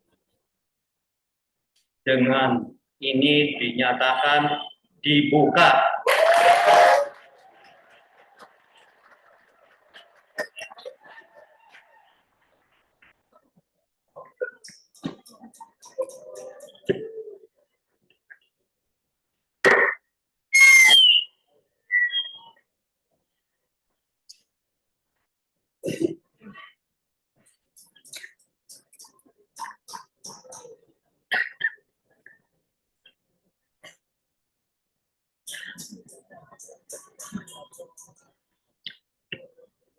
dengan ini dinyatakan dibuka.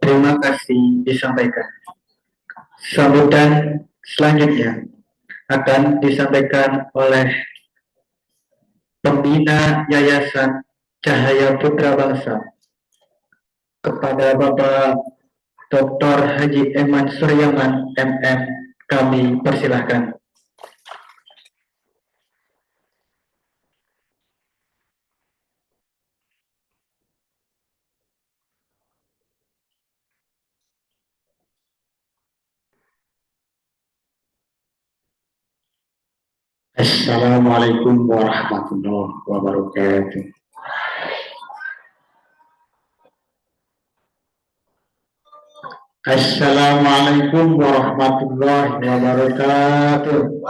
Terima kasih disampaikan. Sambutan selanjutnya akan disampaikan oleh Pembina Yayasan Cahaya Putra Bangsa kepada Bapak Dr. Haji Eman Suryaman MM. Kami persilahkan. Assalamualaikum warahmatullahi wabarakatuh. Assalamualaikum warahmatullahi wabarakatuh.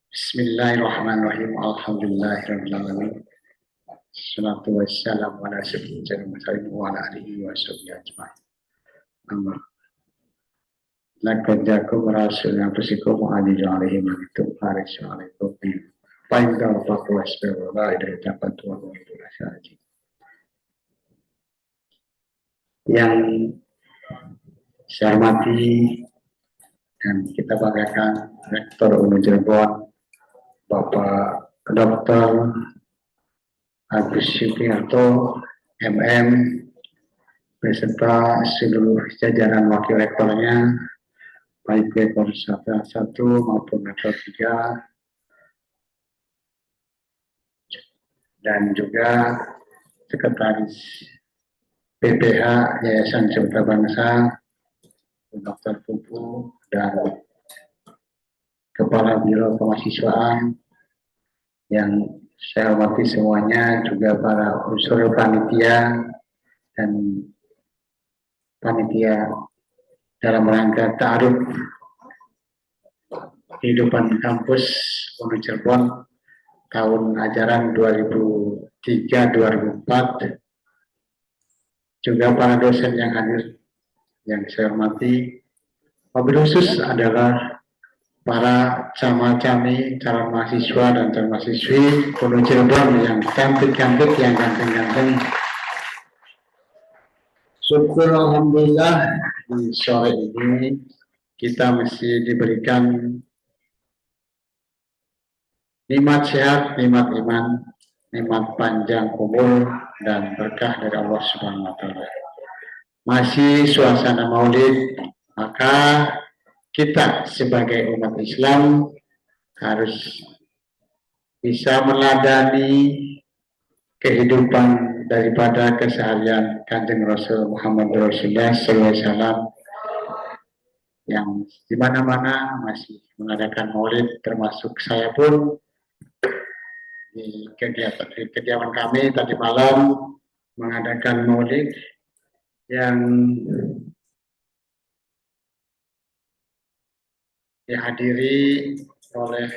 Bismillahirrahmanirrahim. Alhamdulillahirabbil alamin. Salatu wassalamu ala sayyidina Muhammadin wa ala alihi wa sahbihi ajma'in. Amma laqad ja'akum rasulun min anfusikum azizun 'alaihi ma anittum harisun 'alaikum bil fa'idha wa wasbiru la ilaha illa huwa al-hayyul. Yang saya hormati dan kita banggakan Rektor Unu Cirebon Bapak Dr. Agus Supriharto MM beserta seluruh jajaran wakil rektornya, baik rektor 1 maupun rektor 3, dan juga sekretaris PPH Yayasan Putra Bangsa Dr. Pupu dan Kepala Biro Kemahasiswaan yang saya hormati semuanya, juga para unsur panitia dan panitia dalam rangka ta'aruf kehidupan kampus Unu Cirebon tahun ajaran 2003-2004, juga para dosen yang hadir yang saya hormati, Wabil khusus adalah para camal-cami, calon mahasiswa dan calon mahasiswi Gunung Cirebon yang cantik-cantik, yang ganteng-ganteng. Syukur alhamdulillah di sore ini kita masih diberikan nikmat sehat, nikmat iman, nikmat panjang umur dan berkah dari Allah Subhanahu wa taala. Masih suasana Maulid, maka kita sebagai umat Islam harus bisa meladani kehidupan daripada keseharian Kanjeng Rasul Muhammad Rasulullah SAW yang di mana-mana masih mengadakan maulid, termasuk saya pun di kediaman kami tadi malam mengadakan maulid yang dihadiri oleh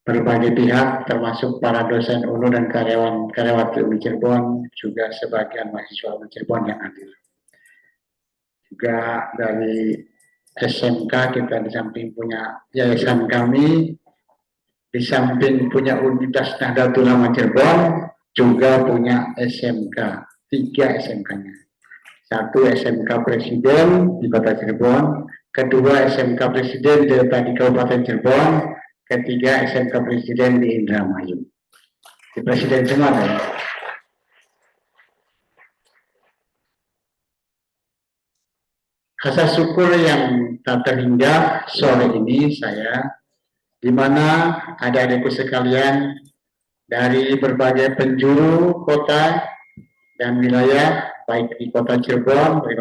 berbagai pihak, termasuk para dosen UNU dan karyawati UNU Cirebon, juga sebagian mahasiswa UNU Cirebon yang hadir. Juga dari SMK kita di samping punya yayasan kami, di samping punya Universitas Nahdlatul Ulama Cirebon, juga punya SMK, 3 SMK-nya. 1 SMK Presiden di Kota Cirebon, kedua SMK Presiden di Kabupaten Cirebon, ketiga SMK Presiden di Indramayu. Di Presiden semua ya. Rasa syukur yang tak terhingga sore ini saya, di mana adik-adikku sekalian dari berbagai penjuru kota dan wilayah, baik di Kota Cirebon, dari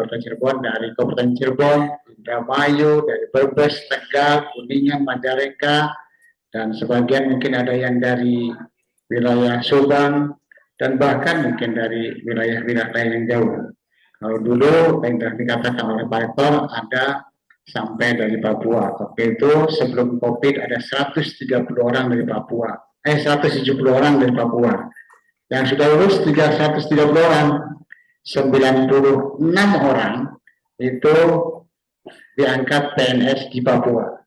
Kabupaten Cirebon, Indramayu, dari Brebes, Tegal, Kuningan, Majalengka, dan sebagian mungkin ada yang dari wilayah Subang, dan bahkan mungkin dari wilayah-wilayah lain yang jauh. Kalau dulu yang dikatakan oleh Pak Rektor ada sampai dari Papua. Waktu itu sebelum COVID ada 130 orang dari Papua. 170 orang dari Papua. Yang sudah lulus 130 orang. 96 orang itu diangkat PNS di Papua.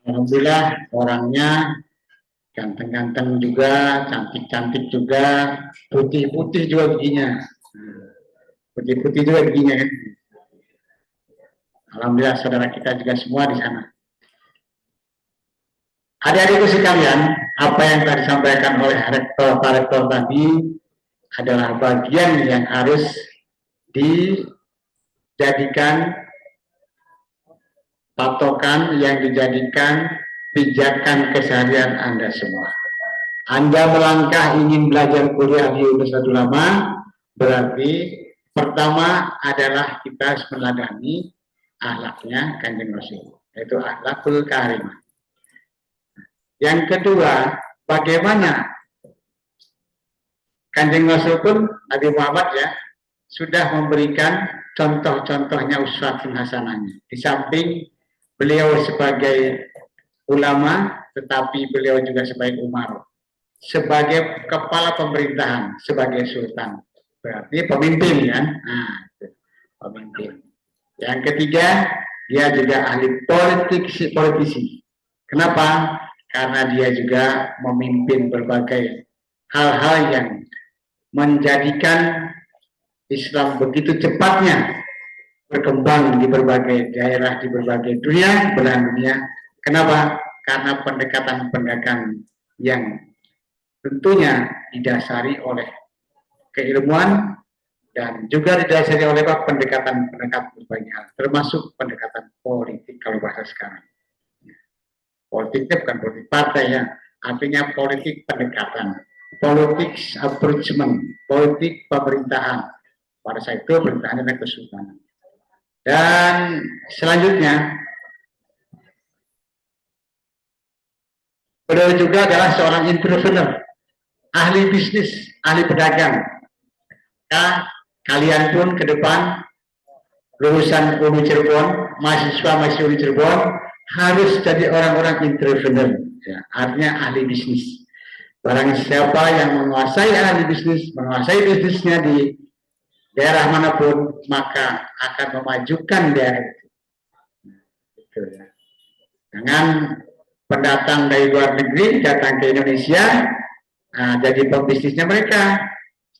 Alhamdulillah orangnya ganteng-ganteng juga, cantik-cantik juga, putih-putih juga giginya. Putih-putih juga giginya kan. Alhamdulillah saudara kita juga semua di sana. Adik-adikku sekalian, apa yang telah disampaikan oleh Pak Rektor tadi adalah bagian yang harus dijadikan patokan, yang dijadikan pijakan keseharian Anda semua. Anda melangkah ingin belajar kuliah di Universitas Ulama, berarti pertama adalah kita harus meladani akhlaknya Kanjeng Rasul, yaitu akhlakul karimah. Yang kedua, bagaimana Kanjeng Rasul pun Nabi Muhammad ya sudah memberikan contoh-contohnya uswatun hasanahnya. Di samping beliau sebagai ulama, tetapi beliau juga sebagai umar, sebagai kepala pemerintahan, sebagai sultan, berarti pemimpin kan? Nah, pemimpin. Yang ketiga, dia juga ahli politisi. Kenapa? Karena dia juga memimpin berbagai hal-hal yang menjadikan Islam begitu cepatnya berkembang di berbagai daerah, di berbagai belahan dunia. Kenapa? Karena pendekatan-pendekatan yang tentunya didasari oleh keilmuan dan juga didasari oleh pendekatan-pendekatan berbagai hal, termasuk pendekatan politik kalau bahasa sekarang. Politiknya bukan politik partai ya, artinya politik pendekatan, politik approachment, politik pemerintahan. Pada saat itu pemerintahan dan kesultanan. Dan selanjutnya, beliau juga adalah seorang entrepreneur, ahli bisnis, ahli pedagang. Nah, kalian pun ke depan lulusan UNU Cirebon, mahasiswa UNU Cirebon harus jadi orang-orang entrepreneur, ya, artinya ahli bisnis. Barang siapa yang menguasai ahli bisnis, menguasai bisnisnya di daerah manapun, maka akan memajukan daerah itu. Gitu ya. Dengan pendatang dari luar negeri datang ke Indonesia, jadi pembisnisnya mereka.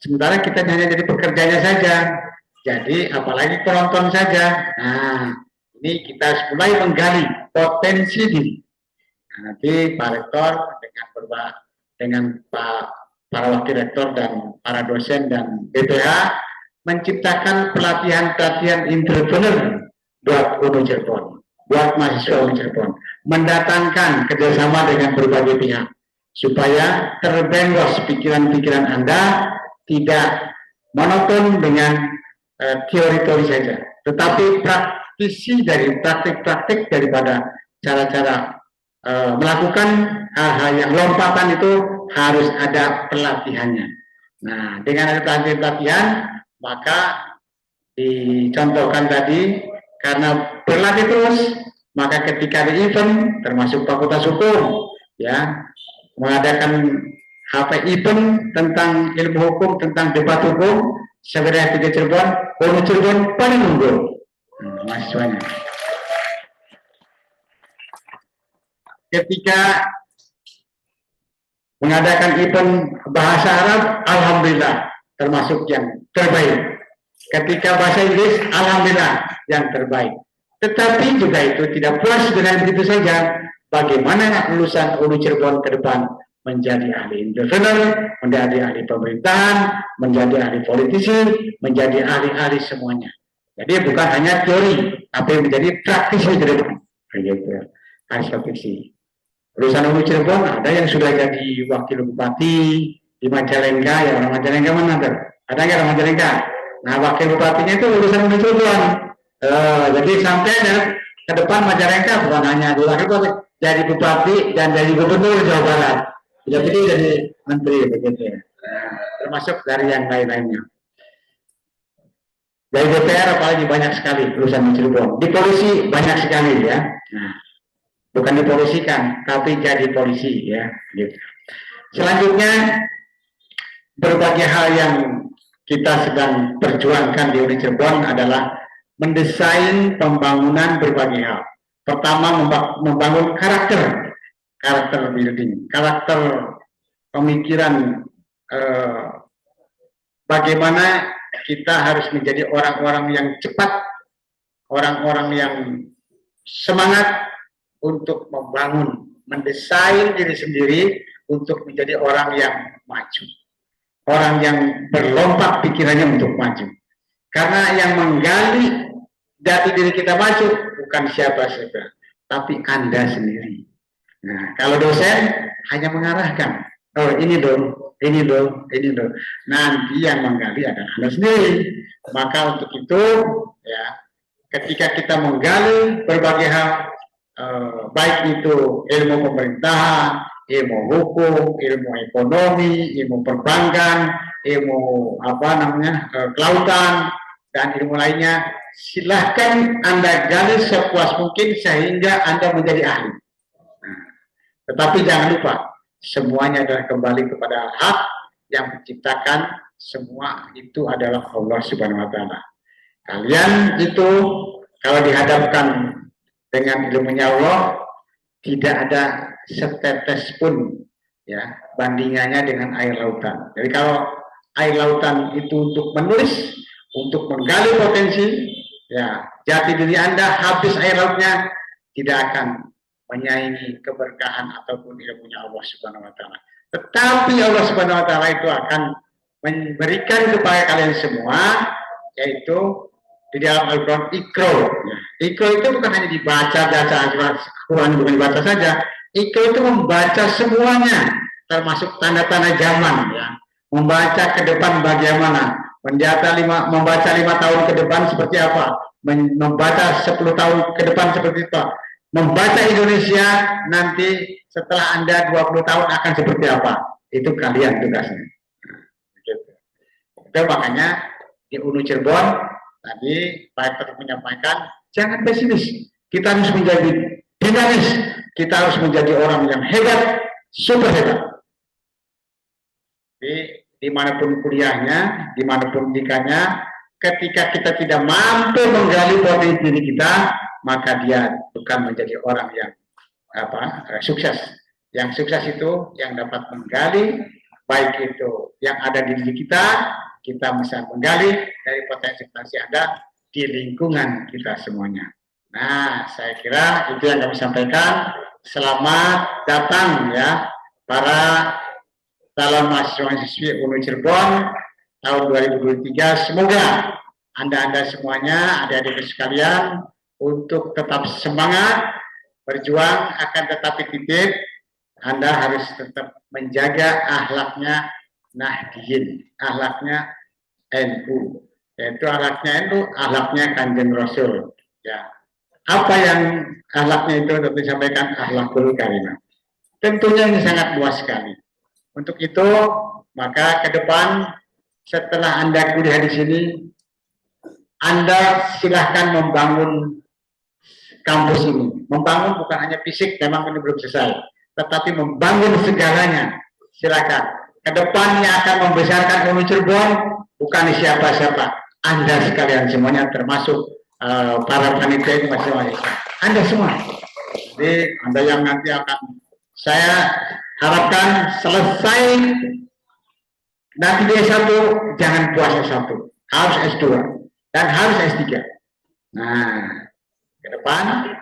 Sementara kita hanya jadi pekerjanya saja. Jadi apalagi penonton saja. Nah, ini kita harus mulai menggali potensi diri. Nah, nanti Pak Rektor dengan para wakil rektor dan para dosen dan BPH menciptakan pelatihan-pelatihan entrepreneur buat UNU Cirebon, buat mahasiswa UNU Cirebon, mendatangkan kerjasama dengan berbagai pihak supaya terbengos pikiran-pikiran Anda, tidak monoton dengan teori-teori saja, tetapi praktisi dari praktik-praktik daripada cara-cara melakukan hal-hal yang lompatan itu harus ada pelatihannya. Nah, dengan ada pelatihan, maka dicontohkan tadi, karena berlatih terus, maka ketika di event, termasuk Fakultas Hukum, ya, mengadakan event tentang ilmu hukum, tentang debat hukum, sebenarnya di Cirebon, UNU Cirebon paling unggul mahasiswanya. Ketika mengadakan event bahasa Arab, alhamdulillah termasuk yang terbaik. Ketika bahasa Inggris, alhamdulillah yang terbaik. Tetapi juga itu tidak puas dengan begitu saja. Bagaimana lulusan UNU Cirebon ke depan menjadi ahli entrepreneur, menjadi ahli pemerintahan, menjadi ahli politisi, menjadi ahli-ahli semuanya. Jadi bukan hanya teori, tapi menjadi praktisi ke depan. Begitu, ahli praktisi. Lulusan UNU Cirebon ada yang sudah jadi wakil bupati di Majalengka, ya orang Majalengka mana tuh? Ada nggak orang Majalengka? Nah, wakil bupatinya itu lulusan UNU Cirebon. Jadi sampai ke depan Majalengka bukan hanya di wakil bupati, jadi bupati dan jadi gubernur Jawa Barat. Jadi jadi menteri begitu ya. Termasuk dari yang lain-lainnya. Dari DPR apalagi banyak sekali lulusan Cirebon. Di polisi banyak sekali ya. Nah, bukan dipolisikan, tapi jadi polisi ya. Gitu. Selanjutnya, berbagai hal yang kita sedang perjuangkan di UNU Cirebon adalah mendesain pembangunan berbagai hal. Pertama, membangun karakter building, karakter pemikiran, bagaimana kita harus menjadi orang-orang yang cepat, orang-orang yang semangat untuk membangun, mendesain diri sendiri untuk menjadi orang yang maju. Orang yang berlompat pikirannya untuk maju. Karena yang menggali jati diri kita maju bukan siapa-siapa, tapi Anda sendiri. Nah, kalau dosen hanya mengarahkan, oh ini dong, ini dong, ini dong. Nanti yang menggali adalah Anda sendiri. Maka untuk itu, ya, ketika kita menggali berbagai hal, baik itu ilmu pemerintahan, ilmu hukum, ilmu ekonomi, ilmu perbankan, ilmu kelautan, dan ilmu lainnya, silahkan Anda gali sepuas mungkin sehingga Anda menjadi ahli. Nah, tetapi jangan lupa, semuanya adalah kembali kepada hak yang menciptakan semua itu adalah Allah Subhanahu wa Ta'ala. Kalian itu kalau dihadapkan dengan ilmunya Allah, tidak ada setetes pun ya bandingannya dengan air lautan. Jadi kalau air lautan itu untuk menulis, untuk menggali potensi, ya jati diri Anda habis air lautnya, tidak akan menyaingi keberkahan ataupun ilmunya Allah Subhanahu wa Ta'ala. Tetapi Allah Subhanahu wa Ta'ala itu akan memberikan kepada kalian semua, yaitu di dalam Al-Quran Iqra. Ya. Iqra itu bukan hanya dibaca Al-Quran bukan dibaca saja. Iqra itu membaca semuanya, termasuk tanda-tanda zaman. Ya. Membaca ke depan bagaimana, membaca 5 tahun ke depan seperti apa, membaca 10 tahun ke depan seperti apa, membaca Indonesia nanti setelah Anda 20 tahun akan seperti apa. Itu kalian tugasnya. Gitu. Itu makanya di UNU Cirebon tadi Pak Rektor menyampaikan, jangan pesimis. Kita harus menjadi dinamis. Kita harus menjadi orang yang hebat, super hebat. Jadi, dimanapun kuliahnya, dimanapun pendidikannya, ketika kita tidak mampu menggali potensi diri kita, maka dia bukan menjadi orang yang sukses. Yang sukses itu yang dapat menggali, baik itu yang ada di diri kita bisa menggali dari potensi-potensi yang ada di lingkungan kita semuanya. Nah, saya kira itu yang kami sampaikan. Selamat datang ya para calon mahasiswa-mahasiswi UNU Cirebon tahun 2023. Semoga Anda semuanya, adik-adik sekalian, untuk tetap semangat berjuang, akan tetapi titip Anda harus tetap menjaga akhlaknya Nahdiyin, akhlaknya NU, yaitu akhlaknya NU, akhlaknya Kanjeng Rasul. Ya, apa yang akhlaknya itu tentu disampaikan akhlakul karimah. Tentunya ini sangat luas sekali. Untuk itu, maka ke depan setelah Anda kuliah di sini, Anda silahkan membangun kampus ini. Membangun bukan hanya fisik, memang ini belum selesai, tetapi membangun segalanya. Silakan. Ke depannya akan membesarkan UNU Cirebon, bukan siapa-siapa. Anda sekalian semuanya, termasuk para panitia masing-masing. Anda semua. Jadi Anda yang nanti akan saya harapkan selesai nanti D1, jangan puas S1, harus S2 dan harus S3. Nah, ke depan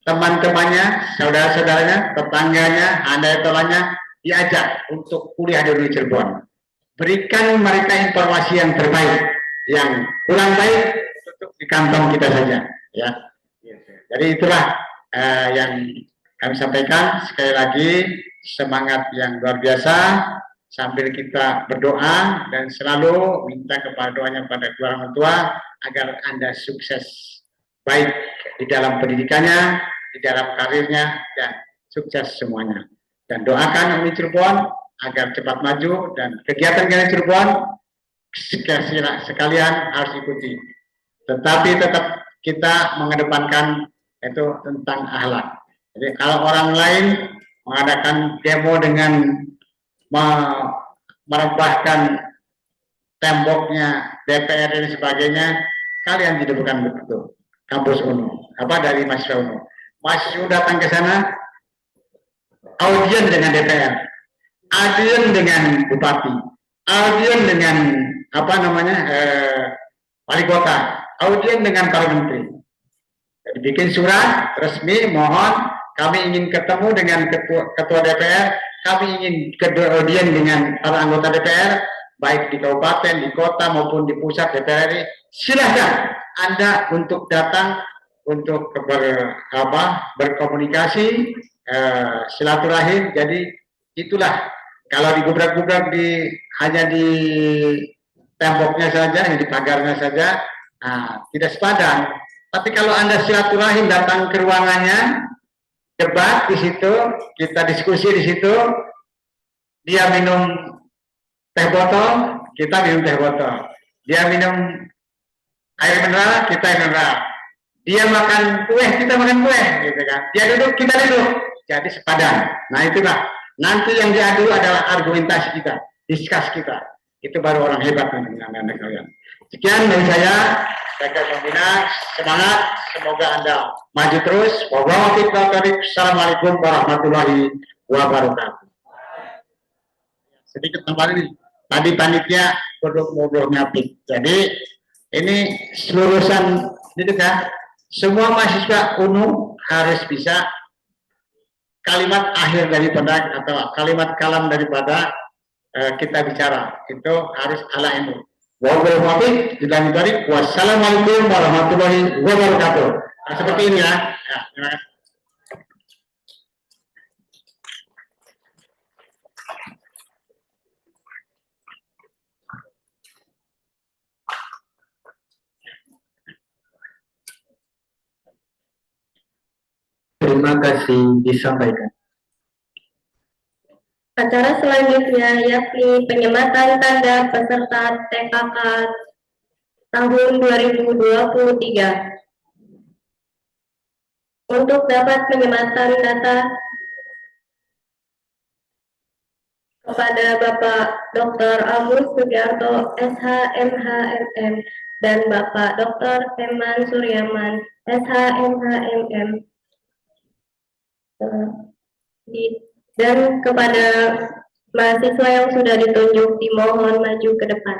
teman-temannya, saudara-saudaranya, tetangganya, Anda diajak untuk kuliah di UNU Cirebon. Berikan mereka informasi yang terbaik, yang kurang baik di kantong kita saja, ya. Jadi itulah yang kami sampaikan. Sekali lagi semangat yang luar biasa sambil kita berdoa dan selalu minta kepada doanya pada kedua orang tua agar Anda sukses baik di dalam pendidikannya, di dalam karirnya, dan sukses semuanya. Dan doakan UNU Cirebon agar cepat maju, dan kegiatan Cirebon sekalian harus ikuti. Tetapi tetap kita mengedepankan itu tentang akhlak. Jadi kalau orang lain mengadakan demo dengan merebahkan temboknya DPR dan sebagainya, kalian tidak bukan betul kampus UNU, dari mahasiswa UNU. Mahasiswa datang ke sana, audien dengan DPR, audien dengan bupati, audien dengan wali kota, audien dengan para menteri. Jadi bikin surat resmi, mohon kami ingin ketemu dengan ketua DPR, kami ingin audien dengan para anggota DPR, baik di kabupaten, di kota maupun di pusat DPR RI. Silahkan Anda untuk datang untuk berkomunikasi, silaturahim. Jadi itulah, kalau digubrak-gubrak hanya di temboknya saja, di pagarnya saja, tidak sepadan. Tapi kalau Anda silaturahim, datang ke ruangannya, debat di situ, kita diskusi di situ, dia minum teh botol, kita minum teh botol, dia minum air mineral, kita air mineral, dia makan kue, kita makan kue, gitu kan? Dia duduk, kita duduk, jadi sepadan. Nah itulah, nanti yang diadu adalah argumentasi kita, diskus kita. Itu baru orang hebat dengan Anda kalian. Sekian dari saya pembina, semangat, semoga Anda maju terus. Wassalamualaikum warahmatullahi wabarakatuh. Sedikit tambah ini, tadi panitia ngobrol nyapik. Jadi ini selurusan itu kan, semua mahasiswa UNU harus bisa kalimat akhir daripada atau kalimat kalam daripada kita bicara itu harus ala NU. Wassalamualaikum warahmatullahi wabarakatuh. Nah, seperti ini ya. Terima kasih. Terima kasih disampaikan. Acara selanjutnya yakni penyematan tanda peserta TKK tahun 2023. Untuk dapat penyematan data kepada Bapak Dr. Agus Sugiarto, SH, MH, MM, dan Bapak Dr. Eman Suryaman, SHMHMM, dan kepada mahasiswa yang sudah ditunjuk dimohon maju ke depan.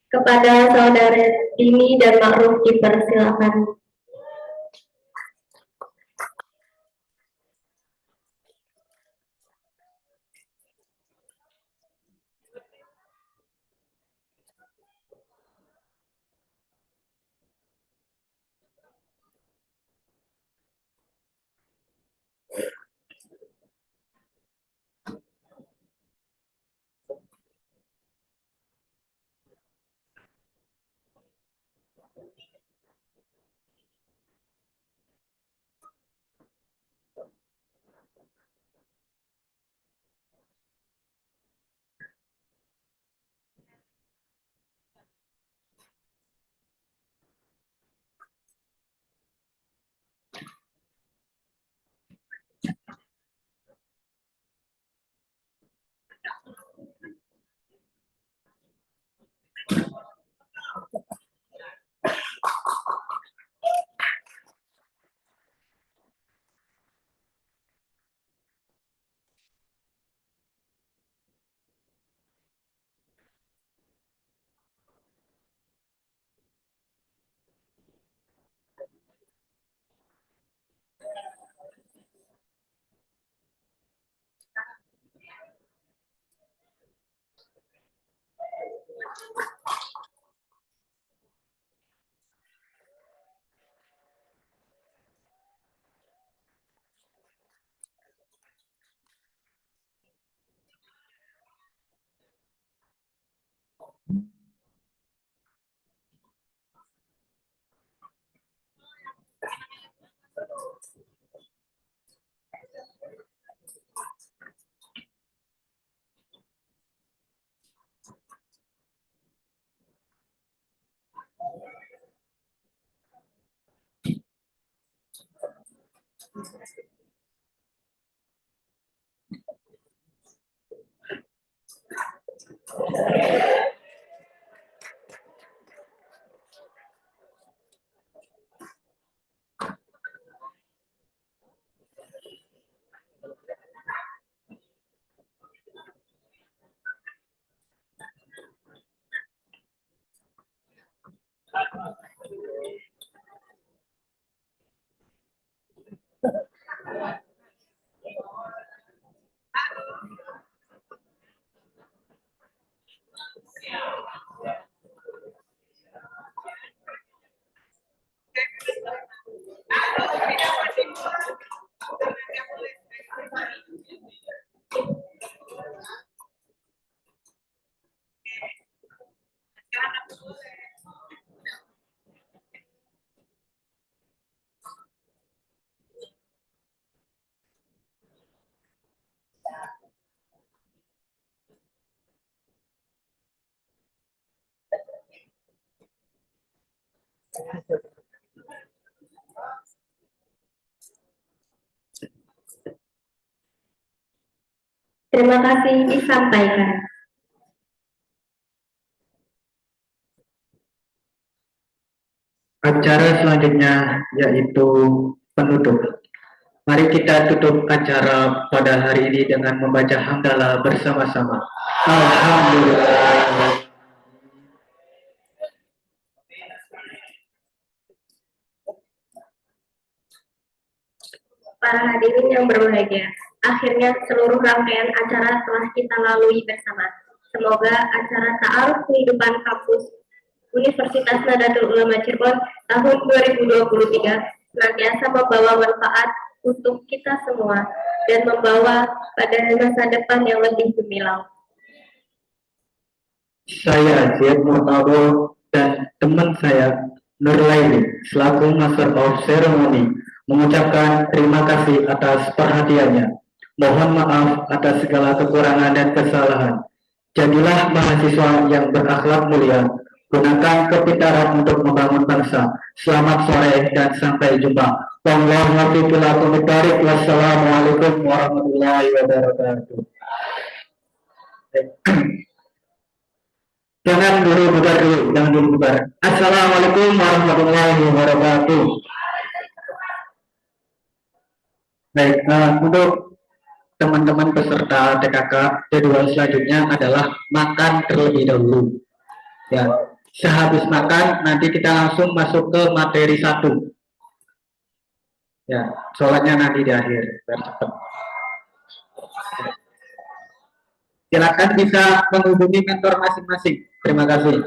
Kepada saudara Dini dan Ma'ruf dipersilakan. Terima kasih disampaikan. Acara selanjutnya yaitu penutup. Mari kita tutup acara pada hari ini dengan membaca hamdalah bersama-sama. Alhamdulillah. Para hadirin yang berbahagia, akhirnya seluruh rangkaian acara telah kita lalui bersama. Semoga acara Ta'aruf Kehidupan Kampus Universitas Nahdlatul Ulama Cirebon tahun 2023 senantiasa membawa manfaat untuk kita semua dan membawa pada masa depan yang lebih gemilang. Saya Ziad Murtado dan teman saya Nurlaini selaku Master of Ceremony mengucapkan terima kasih atas perhatiannya. Mohon maaf atas segala kekurangan dan kesalahan. Jadilah mahasiswa yang berakhlak mulia. Gunakan kepintaran untuk membangun bangsa. Selamat sore dan sampai jumpa. Wassalamualaikum warahmatullahi wabarakatuh. Jangan dulu bubar dulu, jangan dulu bubar. Assalamualaikum warahmatullahi wabarakatuh. Baik, untuk teman-teman peserta TKK, jadwal selanjutnya adalah makan terlebih dahulu. Ya, sehabis makan nanti kita langsung masuk ke materi 1. Ya, sholatnya nanti di akhir, biar cepat. Silakan bisa menghubungi mentor masing-masing. Terima kasih.